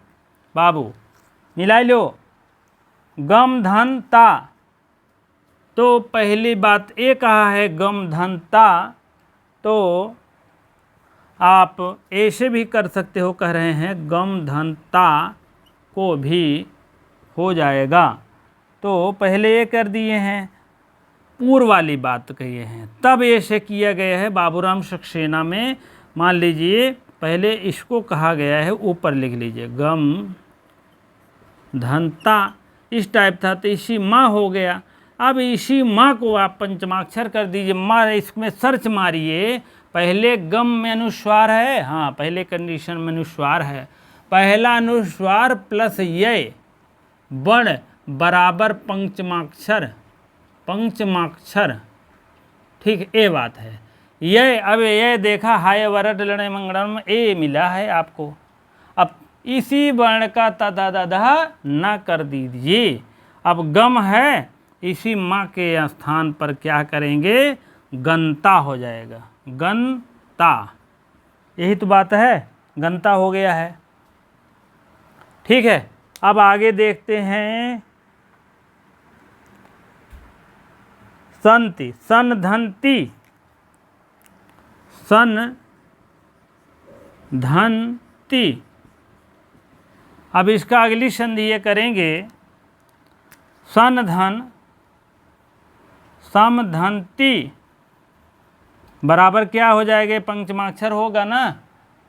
Speaker 1: बाबू, मिला लो। गम धन ता, तो पहली बात ये कहा है गम धन ता, तो आप ऐसे भी कर सकते हो, कह रहे हैं गम धन ता को भी हो जाएगा। तो पहले ये कर दिए हैं, पूर्व वाली बात कही है, तब ऐसे किया गया है बाबूराम सक्सेना में। मान लीजिए पहले इसको कहा गया है, ऊपर लिख लीजिए गम धनता, इस टाइप था, तो इसी माँ हो गया। अब इसी माँ को आप पंचमाक्षर कर दीजिए, माँ इसमें सर्च मारिए, पहले गम में अनुस्वार है, हाँ पहले कंडीशन में अनुस्वार है, पहला अनुस्वार प्लस ये वर्ण बराबर पंचमाक्षर, ठीक ये बात है। ये अब ये देखा हाय वरड लड़े मंगलम, ए मिला है आपको। अब इसी वर्ण का तदा न कर दीजिए। अब गम है, इसी माँ के स्थान पर क्या करेंगे, गंता हो जाएगा, गंता, यही तो बात है, गंता हो गया है। ठीक है, अब आगे देखते हैं। संति, सन धनती, सन धनती। अब इसका अगली संधि ये करेंगे, सन धन सम धनती बराबर क्या हो जाएगा, पंचमाक्षर होगा ना,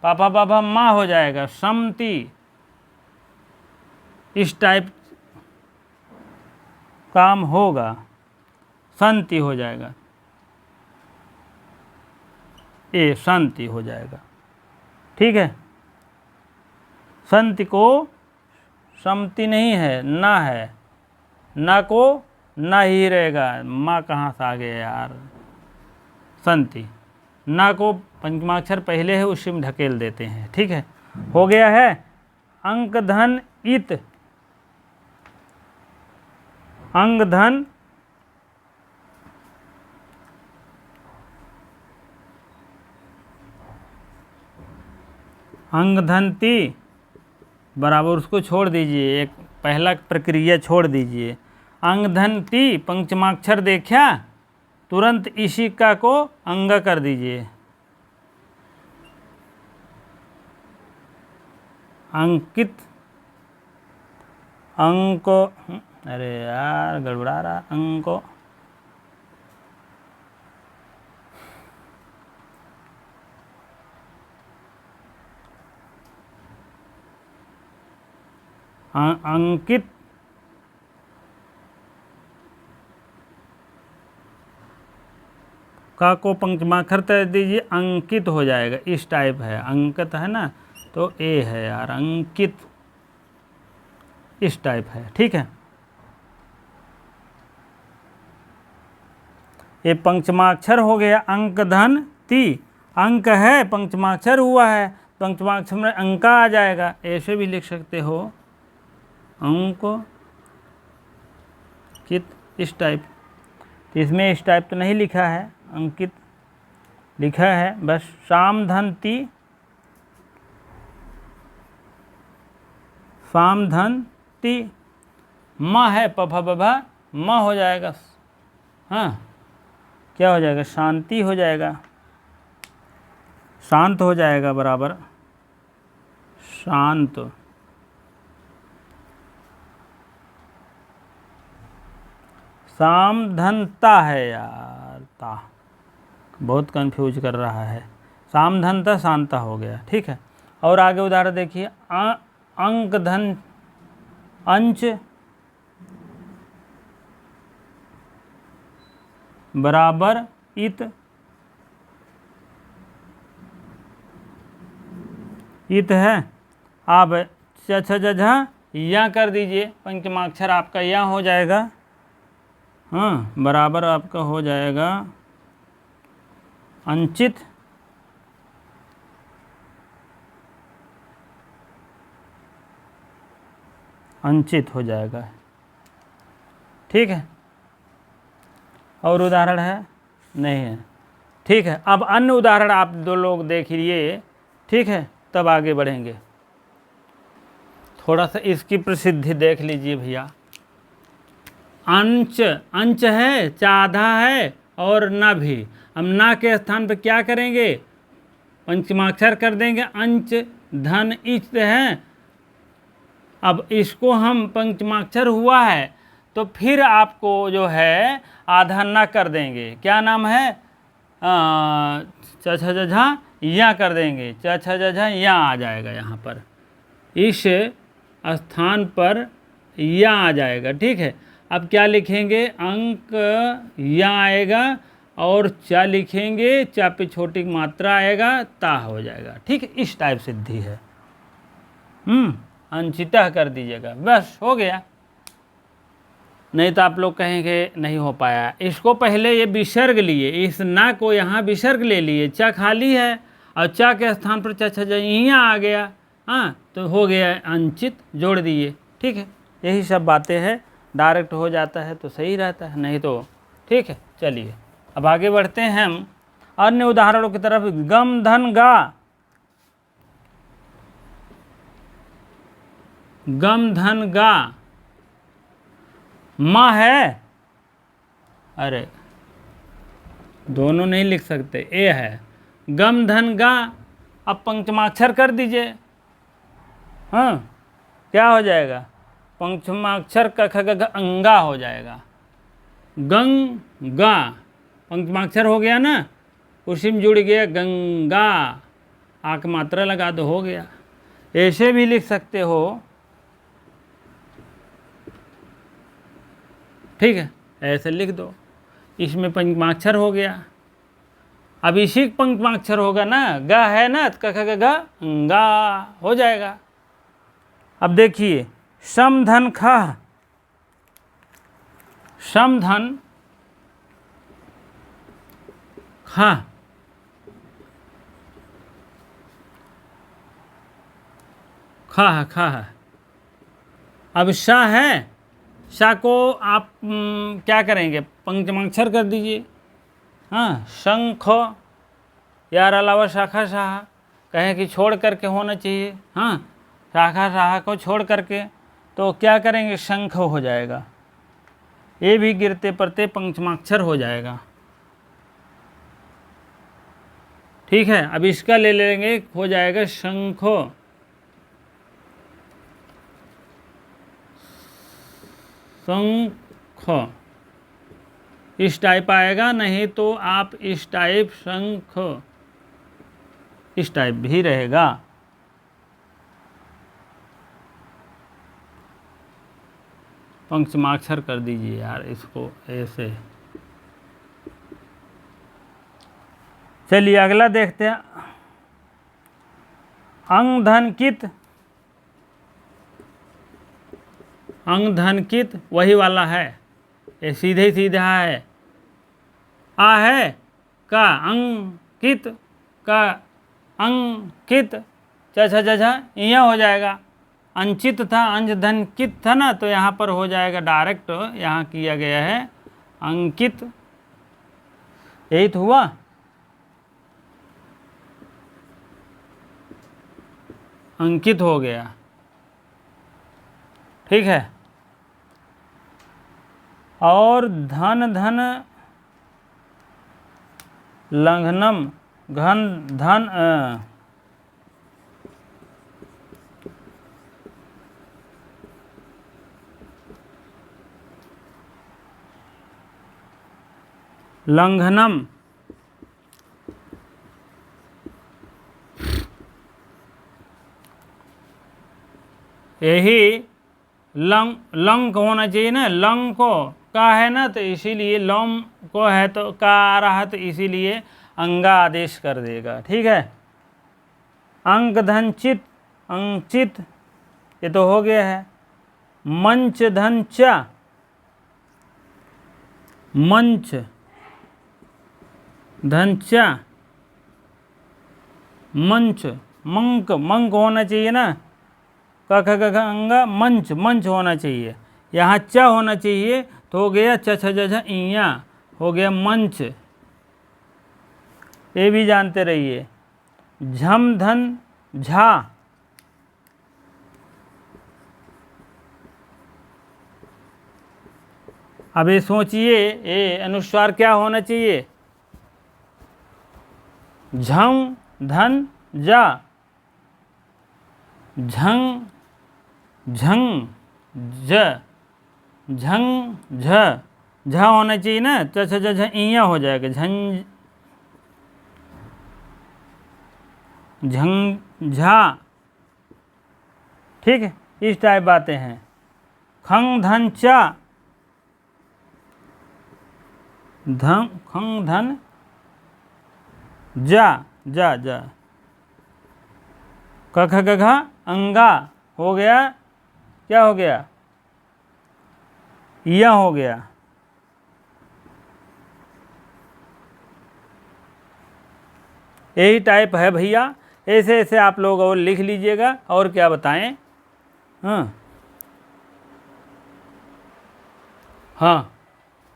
Speaker 1: पापा बाबा माँ हो जाएगा, समती, इस टाइप काम होगा, संति हो जाएगा, ए संति हो जाएगा। ठीक है, संति को समति नहीं है, ना है, ना को ना ही रहेगा, माँ कहाँ से आ गया यार, संति, ना को पंचमाक्षर पहले है उसी में ढकेल देते हैं। ठीक है, हो गया है। अंक धन इत, अंग धन अंग धनती बराबर, उसको छोड़ दीजिए, एक पहला प्रक्रिया छोड़ दीजिए। अंग धनती पंचमाक्षर देखा, तुरंत इसी का को अंग कर दीजिए, अंकित, अंको, अरे यार गड़बड़ा रहा, अंको, अंकित, का को पंचमाक्षर तय दीजिए, अंकित हो जाएगा, इस टाइप है, अंकित है ना, तो ए है यार, अंकित, इस टाइप है। ठीक है, ये पंचमाक्षर हो गया। अंक धन ती, अंक है पंचमाक्षर हुआ है, पंचमाक्षर में अंका आ जाएगा, ऐसे भी लिख सकते हो, अंक कित, इस टाइप। तो इसमें इस टाइप तो नहीं लिखा है, अंकित लिखा है बस। शाम धन ती, शाम धन ती, माँ है पफा बभा, माँ हो जाएगा, हाँ क्या हो जाएगा, शांति हो जाएगा, शांत हो जाएगा बराबर, शांत, साम धन ता है यार, ता बहुत कंफ्यूज कर रहा है, साम धन था शांता हो गया। ठीक है, और आगे उदाहरण देखिए, अंक धन अंच बराबर इत, इत है। आप छछझ या कर दीजिए, पंचमाक्षर आपका या हो जाएगा। हाँ, बराबर आपका हो जाएगा अंचित अंचित हो जाएगा। ठीक है, और उदाहरण है नहीं है। ठीक है, अब अन्य उदाहरण आप दो लोग देख लिए। ठीक है, तब आगे बढ़ेंगे। थोड़ा सा इसकी प्रसिद्धि देख लीजिए भैया। अंच, अंच है, चाधा है और न भी। हम ना के स्थान पर क्या करेंगे, पंचमाक्षर कर देंगे। अंच धन इच है। अब इसको हम पंचमाक्षर हुआ है तो फिर आपको जो है आधा न कर देंगे। क्या नाम है, छछझ या कर देंगे, छछझ या आ जाएगा यहाँ पर, इस स्थान पर या आ जाएगा। ठीक है, अब क्या लिखेंगे, अंक या आएगा और चा लिखेंगे, चा पे छोटी मात्रा आएगा, ता हो जाएगा। ठीक है, इस टाइप सिद्धि है। अंचिता कर दीजिएगा, बस हो गया। नहीं तो आप लोग कहेंगे नहीं हो पाया। इसको पहले ये विसर्ग लिए, इस ना को यहाँ विसर्ग ले लिए, चा खाली है और चा के स्थान पर छछझ यहाँ आ गया। हाँ, तो हो गया अंचित, जोड़ दिए। ठीक है, यही सब बातें हैं। डायरेक्ट हो जाता है तो सही रहता है, नहीं तो ठीक है। चलिए अब आगे बढ़ते हैं हम अन्य उदाहरणों की तरफ। गम धन गा, गम धन गा, माँ है, अरे दोनों नहीं लिख सकते, ए है। गम धन गा, अब पंचमाक्षर कर दीजिए। हाँ, क्या हो जाएगा, पंचमाक्षर का ख ग अंगा हो जाएगा। गंग गा पंचमाक्षर हो गया ना, उसी में जुड़ गया गंगा, आक मात्रा लगा दो, हो गया। ऐसे भी लिख सकते हो। ठीक है, ऐसे लिख दो, इसमें पंचमाक्षर हो गया। अब इसी पंचमाक्षर होगा ना, गा है ना, क ख ग गा हो जाएगा। अब देखिए, सम धन ख, सम धन ख, ख ख। अब श है, श को आप क्या करेंगे, पंचमाक्षर कर दीजिए। हाँ, शंख, यार अलावा शाखा शाह कहें कि छोड़ करके होना चाहिए। हाँ, शाखा शाह को छोड़ करके, तो क्या करेंगे, शंख हो जाएगा। ये भी गिरते पड़ते पंचमाक्षर हो जाएगा। ठीक है, अब इसका ले लेंगे, हो जाएगा शंखो, शंख, इस टाइप आएगा। नहीं तो आप इस टाइप शंख, इस टाइप भी रहेगा। पंचमाक्षर कर दीजिए यार इसको ऐसे। चलिए अगला देखते हैं, अंग धन कित, अंग धन कित वही वाला है, ये सीधे सीधा है। आ है का अंकित, का अंकित, छछझ यहाँ हो जाएगा। अंचित था, अंज धन कित था ना, तो यहाँ पर हो जाएगा डायरेक्ट, यहाँ किया गया है अंकित। यही तो हुआ। अंकित हो गया। ठीक है, और धन धन लंघनम, घन धन लंघनम, यही लंग लंग को होना चाहिए ना, लंग को का है ना, तो इसीलिए लोम को है तो का आ रहा, तो इसीलिए अंगा आदेश कर देगा। ठीक है, अंक धन चित, अंचित ये तो हो गया है। मंच धन चा, मंच धन चा, मंच, मंक मंक होना चाहिए ना, क ख ग घ अंगा मंच, मंच होना चाहिए। यहाँ च होना चाहिए तो हो गया च छ ज झ इया, हो गया मंच। ये भी जानते रहिए। झम धन झा, अब ये सोचिए ये अनुस्वार क्या होना चाहिए, झम धन जा, झंग झंग ज, झंग झ, झ होना चाहिए ना, च छ ज झ इया हो जाएगा, झंझ झंझा। ठीक है, इस टाइप बातें हैं। खंग धन चा, धन खंग धन जा, जा जा, क ख ग घ अंगा हो गया, क्या हो गया, यह हो गया। यही टाइप है भैया, ऐसे ऐसे आप लोग और लिख लीजिएगा। और क्या बताएं, हाँ हाँ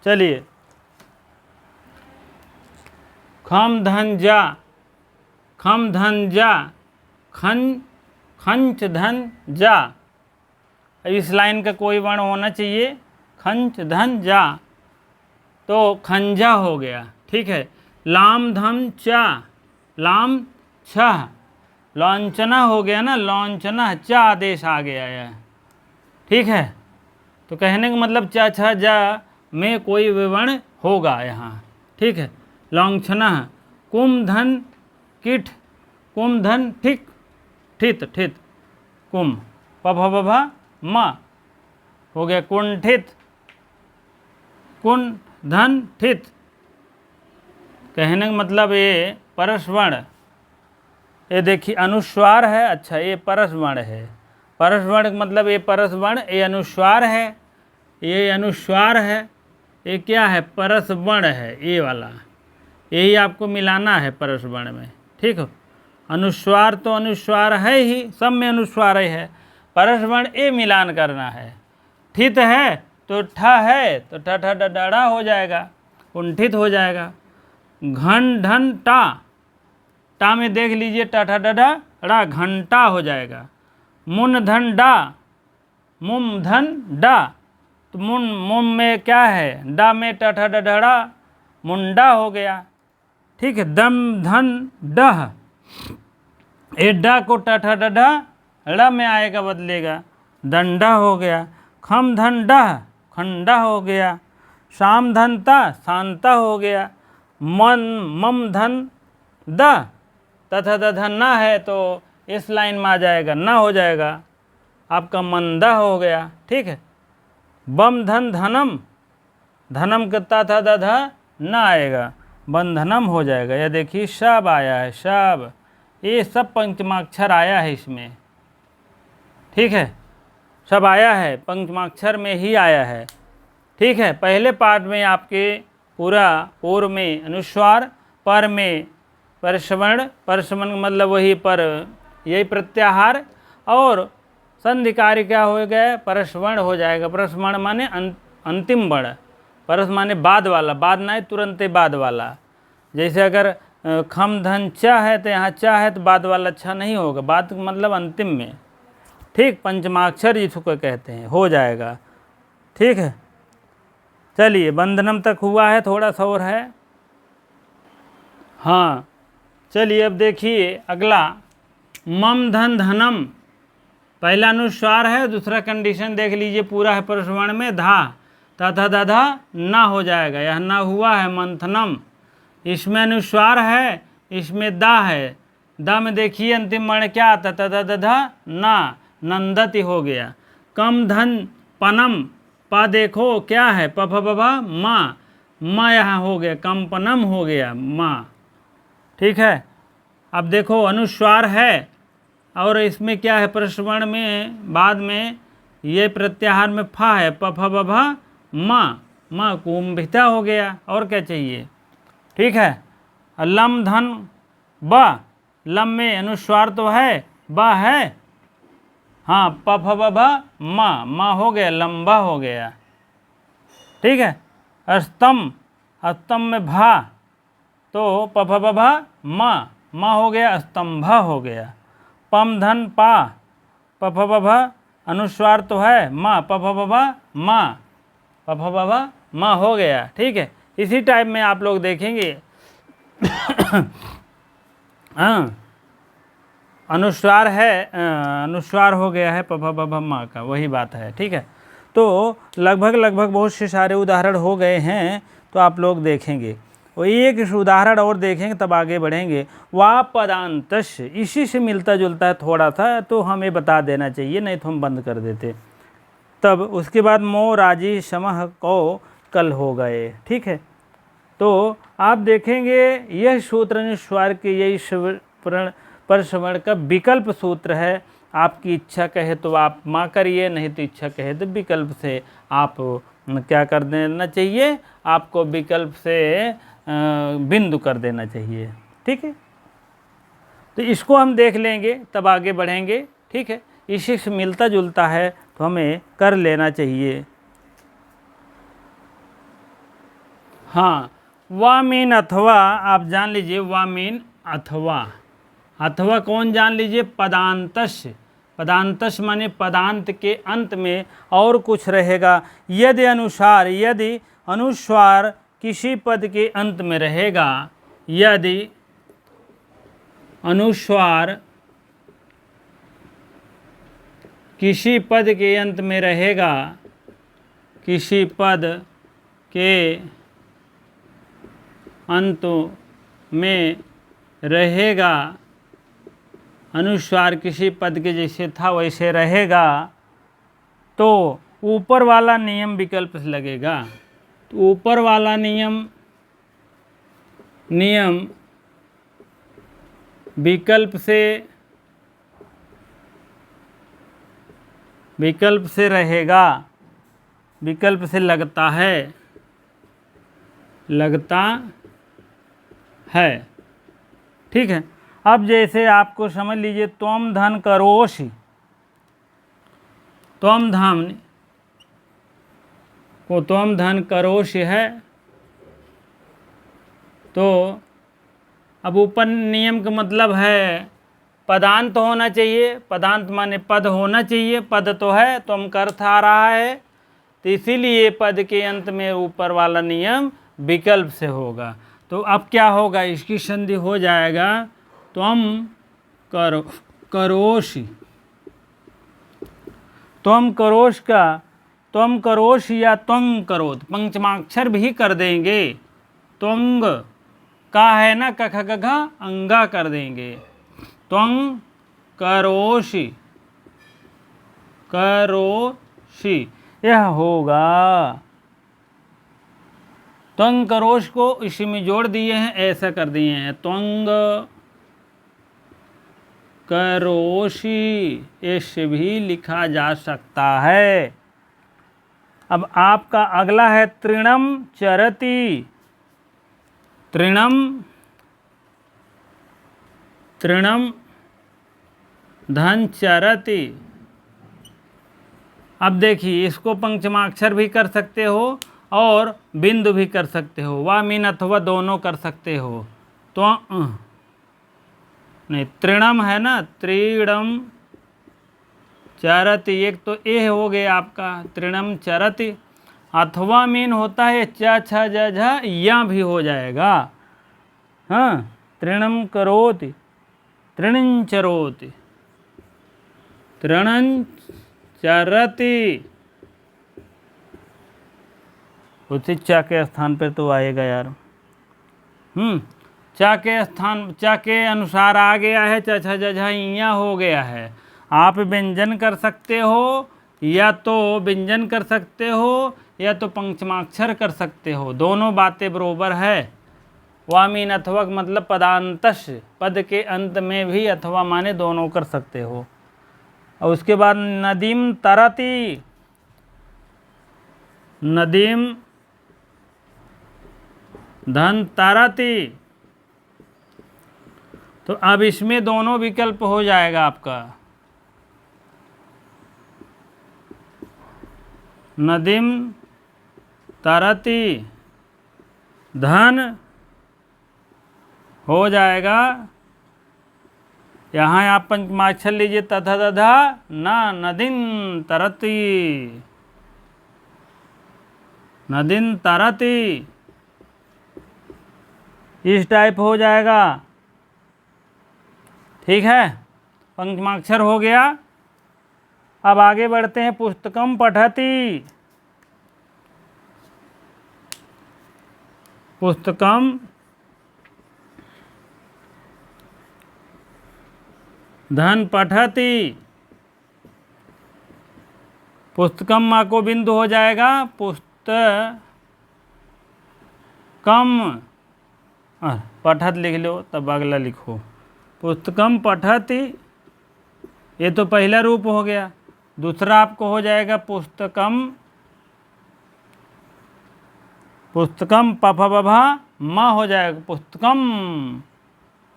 Speaker 1: चलिए। खम धन जा, खम धन जा, खन खंच धन जा, इस लाइन का कोई वर्ण होना चाहिए, खंच धन जा, तो खंजा हो गया। ठीक है, लाम धम चा, लाम छह, लौंचना हो गया ना, लौंचना, चा आदेश आ गया है। ठीक है, तो कहने का मतलब चा छ जा में कोई विवर्ण होगा यहाँ। ठीक है, लौंचना। कुम धन किठ, कुम धन ठिक, ठित ठित, कुम प भ भ भ म हो गया कुंठित, कुन धन ठित। कहने का मतलब ये परसवर्ण, ये देखिए अनुस्वार है। अच्छा, ये परसवर्ण है, परसवर्ण का मतलब ये परसवर्ण, ये अनुस्वार है, ये अनुस्वार है, ये क्या है, परसवर्ण है, ये वाला, यही आपको मिलाना है परसवर्ण में। ठीक है, अनुस्वार तो अनुस्वार है ही, सब में अनुस्वार ही है, परसवर्ण ये मिलान करना है। ठित है तो ठ है तो ठ ठ ड डा हो जाएगा, कुंठित हो जाएगा। घन धन टा, टा में देख लीजिए ट ठ ड ड़ा, घंटा हो जाएगा। मुन धन डा, मुम धन डा, तो मुन मुम में क्या है, डा में ट ठ ड ड़ा, मुंडा हो गया। ठीक है, दम धन डह, ए डा को ट ठ ड ड़ में आएगा, बदलेगा, दंडा हो गया। खम धन डह, खंडा हो गया। शाम धन ता, शांता हो गया। मन मम धन द, तथा दधन ना है तो इस लाइन में आ जाएगा, ना हो जाएगा, आपका मंदा हो गया। ठीक है, बम धन धनम, धनम करता था दधा ना आएगा, बंधनम हो जाएगा। यह देखिए शब आया है, शब, ये सब पंचमाक्षर आया है इसमें। ठीक है, सब आया है, पंचमाक्षर में ही आया है। ठीक है, पहले पार्ट में आपके पूरा पूर्व में अनुस्वार, पर में परसवर्ण, परसवर्ण मतलब वही पर, यही प्रत्याहार, और संधि कार्य क्या हो गया, परसवर्ण हो जाएगा। परसवर्ण माने अंतिम वर्ण, परस माने बाद वाला, बाद ना है तुरंत बाद वाला। जैसे अगर खम धन चा है तो यहाँ चा है तो बाद वाला अच्छा नहीं होगा, बाद मतलब अंतिम में। ठीक, पंचमाक्षर जिसको कहते हैं, हो जाएगा। ठीक है, चलिए बंधनम तक हुआ है, थोड़ा सा और है। हाँ चलिए अब देखिए अगला, मम धन धनम, पहला अनुस्वार है, दूसरा कंडीशन देख लीजिए पूरा है परसवर्ण में, धा तथा दधा ना हो जाएगा, यह ना हुआ है। मंथनम, इसमें अनुस्वार है, इसमें दा है, दा में देखिए अंतिम वर्ण क्या आता, तथा दधा ना, नंदति हो गया। कम धन पनम, पा देखो क्या है, प फ ब भ माँ, माँ यहाँ हो गया, कम पनम हो गया माँ। ठीक है। अब देखो अनुस्वार है और इसमें क्या है, प्रश्रवण में बाद में ये प्रत्याहार में फा है, प फ ब भ माँ, माँ कुंभिता हो गया। और क्या चाहिए। ठीक है। लम धन ब, लम में अनुस्वार तो है, ब है, हाँ, प फ ब भ माँ, माँ हो गया, लंबा हो गया। ठीक है। अस्तम, अस्तम में भा तो प फ ब भ माँ, माँ हो गया, स्तंभ हो गया। पम धन पा, प फ ब भ अनुस्वार तो है, माँ, प फ ब भ माँ, प फ ब भ माँ हो गया। ठीक है। इसी टाइप में आप लोग देखेंगे हाँ, अनुस्वार है, अनुस्वार हो गया है प फ ब भ माँ का, वही बात है। ठीक है। तो लगभग बहुत से सारे उदाहरण हो गए हैं, तो आप लोग देखेंगे। और एक उदाहरण और देखेंगे तब आगे बढ़ेंगे। वा पदांतश, इसी से मिलता जुलता है थोड़ा सा, तो हमें बता देना चाहिए, नहीं तो हम बंद कर देते। तब उसके बाद मो राजी समह को कल हो गए। ठीक है। तो आप देखेंगे यह सूत्र अनुस्वार के यही परसवर्ण का विकल्प सूत्र है। आपकी इच्छा कहे तो आप माँ करिए, नहीं तो इच्छा कहे तो विकल्प से आप क्या कर देना चाहिए, आपको विकल्प से बिंदु कर देना चाहिए। ठीक है। तो इसको हम देख लेंगे तब आगे बढ़ेंगे। ठीक है। इसी से मिलता जुलता है तो हमें कर लेना चाहिए। हाँ, वा मीन अथवा, आप जान लीजिए वा मीन अथवा, अथवा कौन जान लीजिए, पदांतश, पदांतश माने पदांत के अंत में और कुछ रहेगा। यदि अनुसार, यदि अनुस्वार किसी पद के अंत में रहेगा, यदि अनुस्वार किसी पद के अंत में रहेगा, किसी पद के अंत में रहेगा, अनुस्वार किसी पद के जैसे था वैसे रहेगा, तो ऊपर वाला नियम विकल्प से लगेगा। तो ऊपर वाला नियम विकल्प से रहेगा, विकल्प से लगता है, ठीक है। अब जैसे आपको समझ लीजिए त्वम धन करोषि, त्वम धन करोषि है, तो अब ऊपर नियम का मतलब है पदांत होना चाहिए, पदांत माने पद होना चाहिए, पद तो है, त्वम का अर्थ आ रहा है, तो इसीलिए पद के अंत में ऊपर वाला नियम विकल्प से होगा। तो अब क्या होगा, इसकी संधि हो जाएगा त्वम करोषि, त्वम करोष का त्वम करोष या त्वंग करोत, पंचमाक्षर भी कर देंगे। त्वंग का है ना, कख गघ अंगा कर देंगे। त्वंग करोषि, यह होगा। त्वंग करोष को इसी में जोड़ दिए हैं, ऐसा कर दिए हैं, त्वंग करोषि, ऐसे भी लिखा जा सकता है। अब आपका अगला है तृणम चरति, तृणम धन चरति। अब देखिए इसको पंचमाक्षर भी कर सकते हो और बिंदु भी कर सकते हो, वा मीन अथवा दोनों कर सकते हो। तो नहीं, तृणम है ना, त्रीणम चरति, एक तो ए हो गया आपका, तृणम चरति। अथवा मीन होता है च छ ज झ या भी हो जाएगा। हाँ, तृणम करोति, तृणं चरोति, तृणं चरति, उसी चा के स्थान पर तो आएगा यार। चा के स्थान, चा के अनुसार आ गया है, च छ ज झ इया हो गया है। आप व्यंजन कर सकते हो, या तो व्यंजन कर सकते हो, या तो पंचमाक्षर कर सकते हो, दोनों बातें बरोबर है। वामीन अथवा मतलब पदांतश, पद के अंत में भी अथवा माने दोनों कर सकते हो। और उसके बाद नदीम तरती, नदीम धन तरती, तो अब इसमें दोनों विकल्प हो जाएगा आपका। नदीम तरती धन हो जाएगा, यहाँ आप पंचमाक्षर लीजिए तथा तथा ना, नदीन तरती, नदीन तरती, इस टाइप हो जाएगा। ठीक है, पंचमाक्षर हो गया। अब आगे बढ़ते हैं। पुस्तकम पठति, पुस्तकम धन पठति, पुस्तकम माँ को बिंदु हो जाएगा, पुस्तकम पठत लिख लो, तब अगला लिखो। पुस्तकम पठति, ये तो पहला रूप हो गया। दूसरा आपको हो जाएगा पुस्तकम, पुस्तकम पफ बभा मा हो जाएगा, पुस्तकम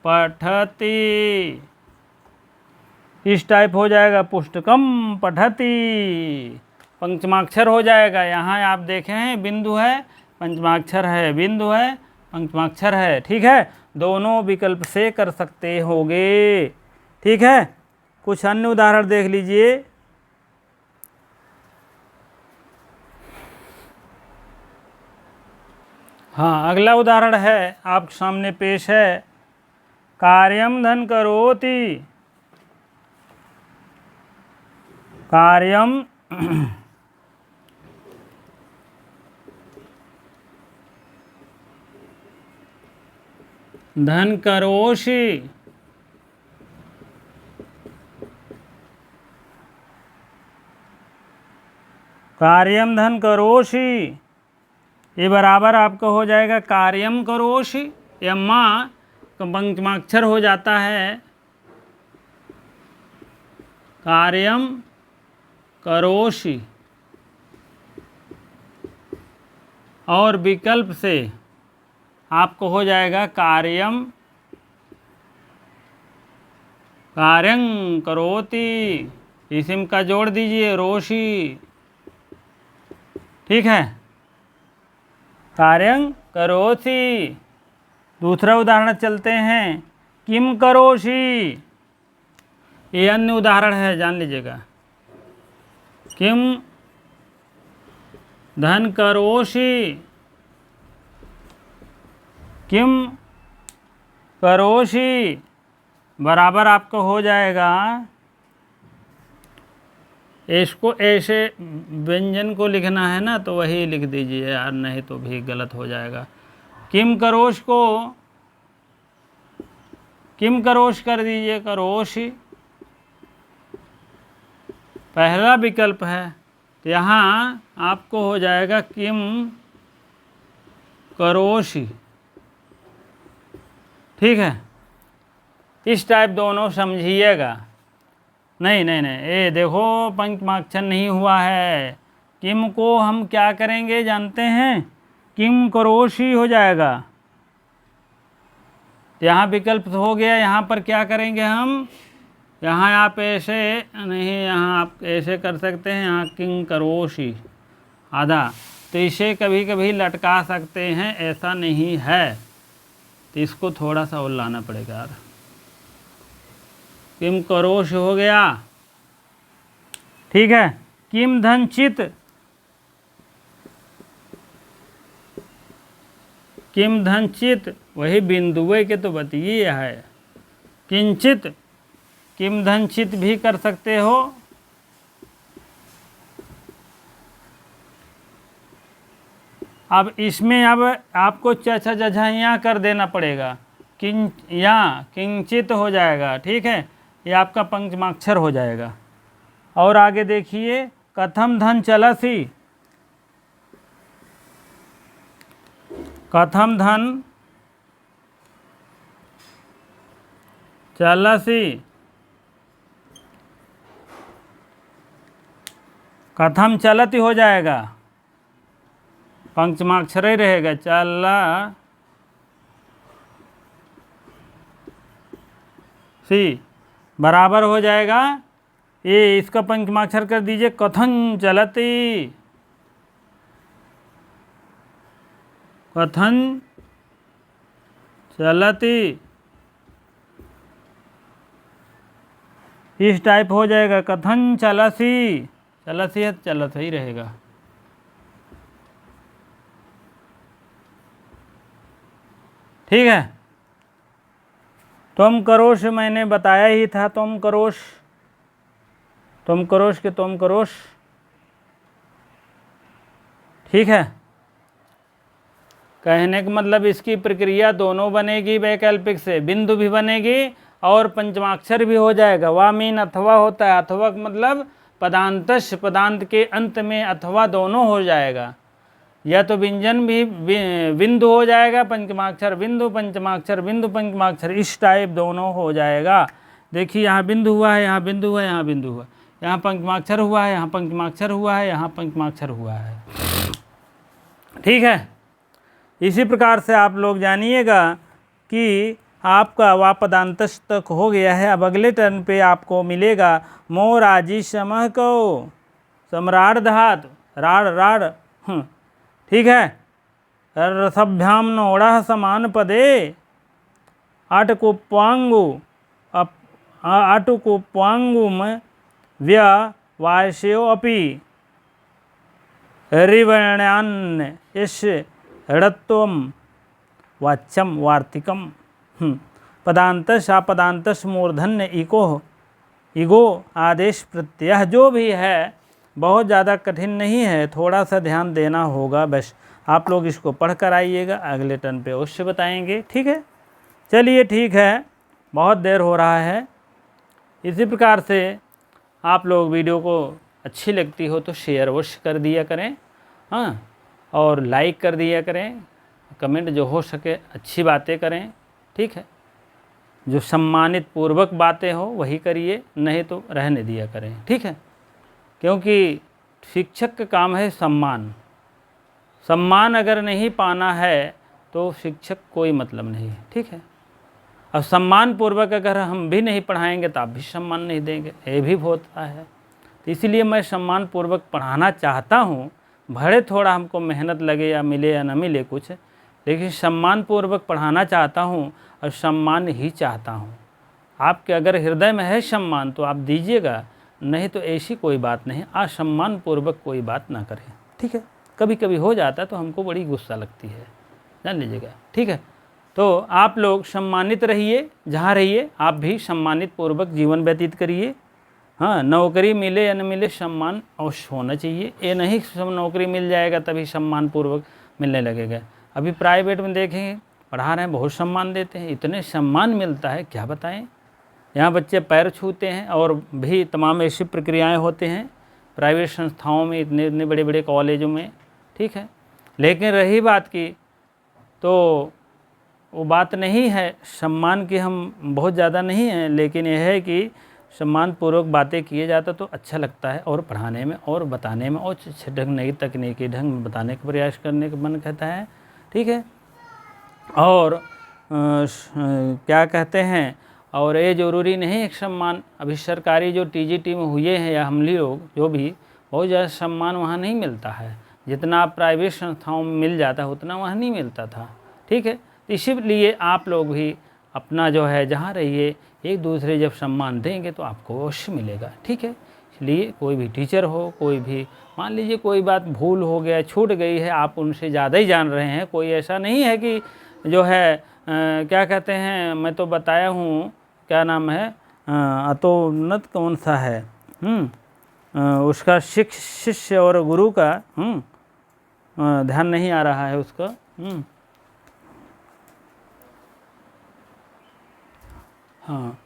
Speaker 1: पठति, इस टाइप हो जाएगा, पुस्तकम पठति, पंचमाक्षर हो जाएगा। यहाँ आप देखें हैं बिंदु है, पंचमाक्षर है, बिंदु है, पंचमाक्षर है। ठीक है, दोनों विकल्प से कर सकते होगे। ठीक है, कुछ अन्य उदाहरण देख लीजिए। हाँ, अगला उदाहरण है आपके सामने पेश है। कार्यम धन करोति, कार्यम धन करोषि, कार्यम धन करोषि, ये बराबर आपका हो जाएगा कार्यम करोषि, या माँ पंचमाक्षर हो जाता है, कार्यम करोषि, और विकल्प से आपको हो जाएगा कार्यम कार्यं करोति, इसिम का जोड़ दीजिए रोषि। ठीक है, कार्यं करोति। दूसरा उदाहरण चलते हैं। किम करोषि, ये अन्य उदाहरण है, जान लीजिएगा। किम धन करोषि, किम करोषि, बराबर आपको हो जाएगा, इसको ऐसे व्यंजन को लिखना है ना, तो वही लिख दीजिए यार, नहीं तो भी गलत हो जाएगा। किम करोष को किम करोष कर दीजिए, करोषि पहला विकल्प है, तो यहाँ आपको हो जाएगा किम करोषि। ठीक है, इस टाइप दोनों समझिएगा। नहीं नहीं नहीं, ये देखो पंचमाक्षर नहीं हुआ है। किम को हम क्या करेंगे जानते हैं, किम करोषि हो जाएगा। यहाँ विकल्प हो गया, यहाँ पर क्या करेंगे हम, यहाँ आप ऐसे नहीं, यहाँ आप ऐसे कर सकते हैं, यहाँ किम करोषि आधा, तो इसे कभी कभी लटका सकते हैं, ऐसा नहीं है, तो इसको थोड़ा सा और लाना पड़ेगा यार। किम करोष हो गया। ठीक है, किम धन चित, किम धन चित, वही बिंदुए के तो बतिए है। किंचित, किम धन चित भी कर सकते हो। अब इसमें अब आपको चचा जझा यहाँ कर देना पड़ेगा, किं या किंचित हो जाएगा। ठीक है, ये आपका पंचमाक्षर हो जाएगा। और आगे देखिए, कथम धन चलसी, कथम धन चलसी, कथम चलती हो जाएगा, पंचमाक्षर ही रहेगा, चला सी बराबर हो जाएगा। ये इसका पंचमाक्षर कर दीजिए, कथन चलती, कथन चलती, इस टाइप हो जाएगा, कथन चलसी, चलसी है चलत ही रहेगा। ठीक है, तुम करोश मैंने बताया ही था, तुम करोश, तुम करोश के तुम करोश। ठीक है, कहने का मतलब इसकी प्रक्रिया दोनों बनेगी वैकल्पिक से, बिंदु भी बनेगी और पंचमाक्षर भी हो जाएगा। वा मीन अथवा होता है, अथवा मतलब पदांतश, पदांत के अंत में अथवा दोनों हो जाएगा, या तो व्यंजन भी बिंदु हो जाएगा, पंचमाक्षर बिंदु, पंचमाक्षर बिंदु, पंचमाक्षर, इस टाइप दोनों हो जाएगा। देखिए यहाँ बिंदु हुआ है, यहाँ बिंदु हुआ है, यहाँ बिंदु हुआ, यहाँ पंचमाक्षर हुआ है, यहाँ पंचमाक्षर हुआ है, यहाँ पंचमाक्षर हुआ है। ठीक है, इसी प्रकार से आप लोग जानिएगा कि आपका वा पदांतश तक हो गया है। अब अगले टर्न पे आपको मिलेगा मोराजी समह को, सम्राट धात, राड़ राड़, ठीक है, रसभ्याम नोड़ा समान पदे, आटकुप्वांगु आटुकुप्वांगुम व्य वायस्यो अपि रिवर्ण्यान इस ऋत्वम वाच्यम वार्तिकम। पदांतश अपदांतश मूर्धन्य इको इगो आदेश प्रत्यय जो भी है बहुत ज़्यादा कठिन नहीं है, थोड़ा सा ध्यान देना होगा बस। आप लोग इसको पढ़ कर आइएगा, अगले टर्न पे अवश्य बताएंगे। ठीक है, चलिए ठीक है, बहुत देर हो रहा है। इसी प्रकार से आप लोग वीडियो को अच्छी लगती हो तो शेयर अवश्य कर दिया करें, हाँ, और लाइक कर दिया करें, कमेंट जो हो सके अच्छी बातें करें। ठीक है, जो सम्मानित पूर्वक बातें हो वही करिए, नहीं तो रहने दिया करें। ठीक है, क्योंकि शिक्षक का काम है सम्मान, सम्मान अगर नहीं पाना है तो शिक्षक कोई मतलब नहीं है। ठीक है, अब सम्मान पूर्वक अगर हम भी नहीं पढ़ाएंगे तो आप भी सम्मान नहीं देंगे, ये भी होता है। तो इसीलिए मैं सम्मान पूर्वक पढ़ाना चाहता हूँ, भले थोड़ा हमको मेहनत लगे या मिले या न मिले कुछ, लेकिन सम्मान पूर्वक पढ़ाना चाहता हूँ और सम्मान ही चाहता हूँ। आपके अगर हृदय में है सम्मान तो आप दीजिएगा, नहीं तो ऐसी कोई बात नहीं, असम्मान पूर्वक कोई बात ना करें। ठीक है, कभी कभी हो जाता है तो हमको बड़ी गुस्सा लगती है, जान लीजिएगा। ठीक है, तो आप लोग सम्मानित रहिए, जहाँ रहिए आप भी सम्मानित पूर्वक जीवन व्यतीत करिए। हाँ, नौकरी मिले या न मिले सम्मान अवश्य होना चाहिए, ये नहीं सब नौकरी मिल जाएगा तभी सम्मान पूर्वक मिलने लगेगा। अभी प्राइवेट में देखेंगे, पढ़ा रहे हैं, बहुत सम्मान देते हैं, इतने सम्मान मिलता है क्या बताएं। यहाँ बच्चे पैर छूते हैं और भी तमाम ऐसी प्रक्रियाएं होते हैं प्राइवेट संस्थाओं में, इतने इतने बड़े बड़े कॉलेजों में। ठीक है, लेकिन रही बात की तो वो बात नहीं है, सम्मान की हम बहुत ज़्यादा नहीं हैं, लेकिन यह है कि सम्मान पूर्वक बातें किए जाता तो अच्छा लगता है, और पढ़ाने में और बताने में और अच्छे ढंग, नई तकनीकी ढंग में बताने का प्रयास करने का मन कहता है। ठीक है, और क्या कहते हैं, और ये ज़रूरी नहीं है सम्मान, अभी सरकारी जो टीजीटी में हुए हैं या हम लोग जो भी, बहुत ज़्यादा सम्मान वहाँ नहीं मिलता है, जितना प्राइवेट संस्थाओं में मिल जाता है उतना वहाँ नहीं मिलता था। ठीक है, इसीलिए आप लोग भी अपना जो है जहाँ रहिए, एक दूसरे जब सम्मान देंगे तो आपको अवश्य मिलेगा। ठीक है, इसलिए कोई भी टीचर हो, कोई भी मान लीजिए कोई बात भूल हो गया, छूट गई है, आप उनसे ज़्यादा ही जान रहे हैं, कोई ऐसा नहीं है कि जो है क्या कहते हैं, मैं तो बताया हूँ, क्या नाम है, अतोन्नत कौन सा है, उसका शिष्य और गुरु का ध्यान नहीं आ रहा है उसका। हाँ,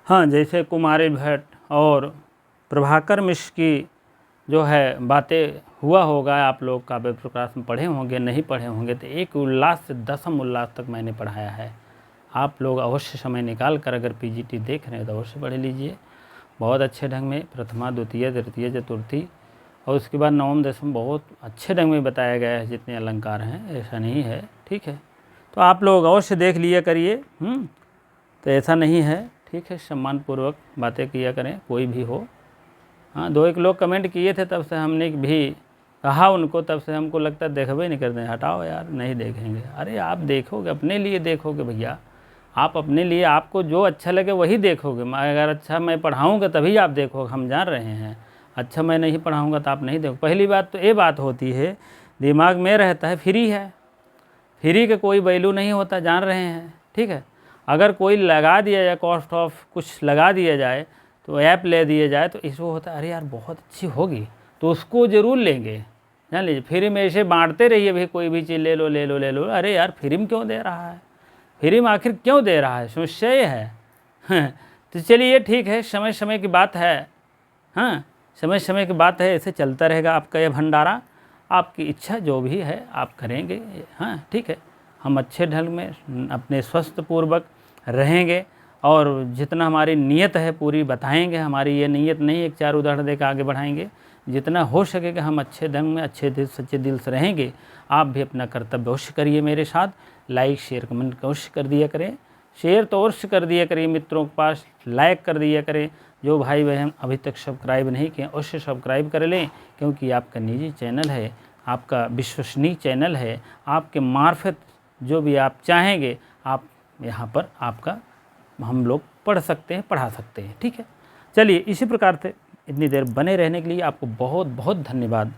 Speaker 1: हाँ, जैसे कुमारी भट्ट और प्रभाकर मिश्र की जो है बातें हुआ होगा, आप लोग काव्य प्रकाश में पढ़े होंगे, नहीं पढ़े होंगे तो एक उल्लास से 10वीं उल्लास तक मैंने पढ़ाया है। आप लोग अवश्य समय निकाल कर अगर पीजीटी देख रहे हैं तो अवश्य पढ़ लीजिए, बहुत अच्छे ढंग में। प्रथमा, द्वितीय, तृतीय, चतुर्थी और उसके बाद नवम, दसम बहुत अच्छे ढंग में बताया गया है। जितने अलंकार हैं ऐसा नहीं है, ठीक है। तो आप लोग अवश्य देख लिया करिए। तो ऐसा नहीं है, ठीक है। सम्मानपूर्वक बातें किया करें, कोई भी हो। हाँ, 2-1 लोग कमेंट किए थे, तब से हमने भी कहा उनको, तब से हमको लगता है देखबे नहीं करते, हटाओ यार नहीं देखेंगे। अरे आप देखोगे, अपने लिए देखोगे भैया, आप अपने लिए, आपको जो अच्छा लगे वही देखोगे। अगर अच्छा मैं पढ़ाऊँगा तभी आप देखोगे, हम जान रहे हैं। अच्छा मैं नहीं पढ़ाऊँगा तो आप नहीं देखो। पहली बात तो ये बात होती है, दिमाग में रहता है फ्री है, फ्री का कोई वैल्यू नहीं होता, जान रहे हैं, ठीक है। अगर कोई लगा दिया जाए, कॉस्ट ऑफ कुछ लगा दिया जाए, तो ऐप ले दिया जाए तो इसको होता है अरे यार बहुत अच्छी होगी, तो उसको ज़रूर लेंगे, जान लीजिए। फ्री में ऐसे बांटते रहिए भाई, कोई भी चीज़ ले लो ले लो ले लो। अरे यार फ्री में क्यों दे रहा है, फ्री में आखिर क्यों दे रहा है, समस्या ये है। तो चलिए ठीक है, समय समय की बात है। हाँ, समय समय की बात है, ऐसे चलता रहेगा आपका ये भंडारा। आपकी इच्छा जो भी है आप करेंगे, हाँ ठीक है। हम अच्छे ढंग में अपने स्वस्थ पूर्वक रहेंगे और जितना हमारी नीयत है पूरी बताएंगे। हमारी ये नीयत नहीं एक 4 उदाहरण देकर आगे बढ़ाएंगे, जितना हो सकेगा हम अच्छे ढंग में, अच्छे दिल, सच्चे दिल से रहेंगे। आप भी अपना कर्तव्य अवश्य करिए मेरे साथ, लाइक शेयर कमेंट अवश्य कर दिया करें, शेयर तो अवश्य कर दिया करिए मित्रों के पास, लाइक कर दिया करें। जो भाई बहन अभी तक सब्सक्राइब नहीं किए अवश्य सब्सक्राइब कर लें, क्योंकि आपका निजी चैनल है, आपका विश्वसनीय चैनल है। आपके मार्फत जो भी आप चाहेंगे आप यहाँ पर आपका हम लोग पढ़ सकते हैं, पढ़ा सकते हैं, ठीक है। चलिए इसी प्रकार से इतनी देर बने रहने के लिए आपको बहुत बहुत धन्यवाद।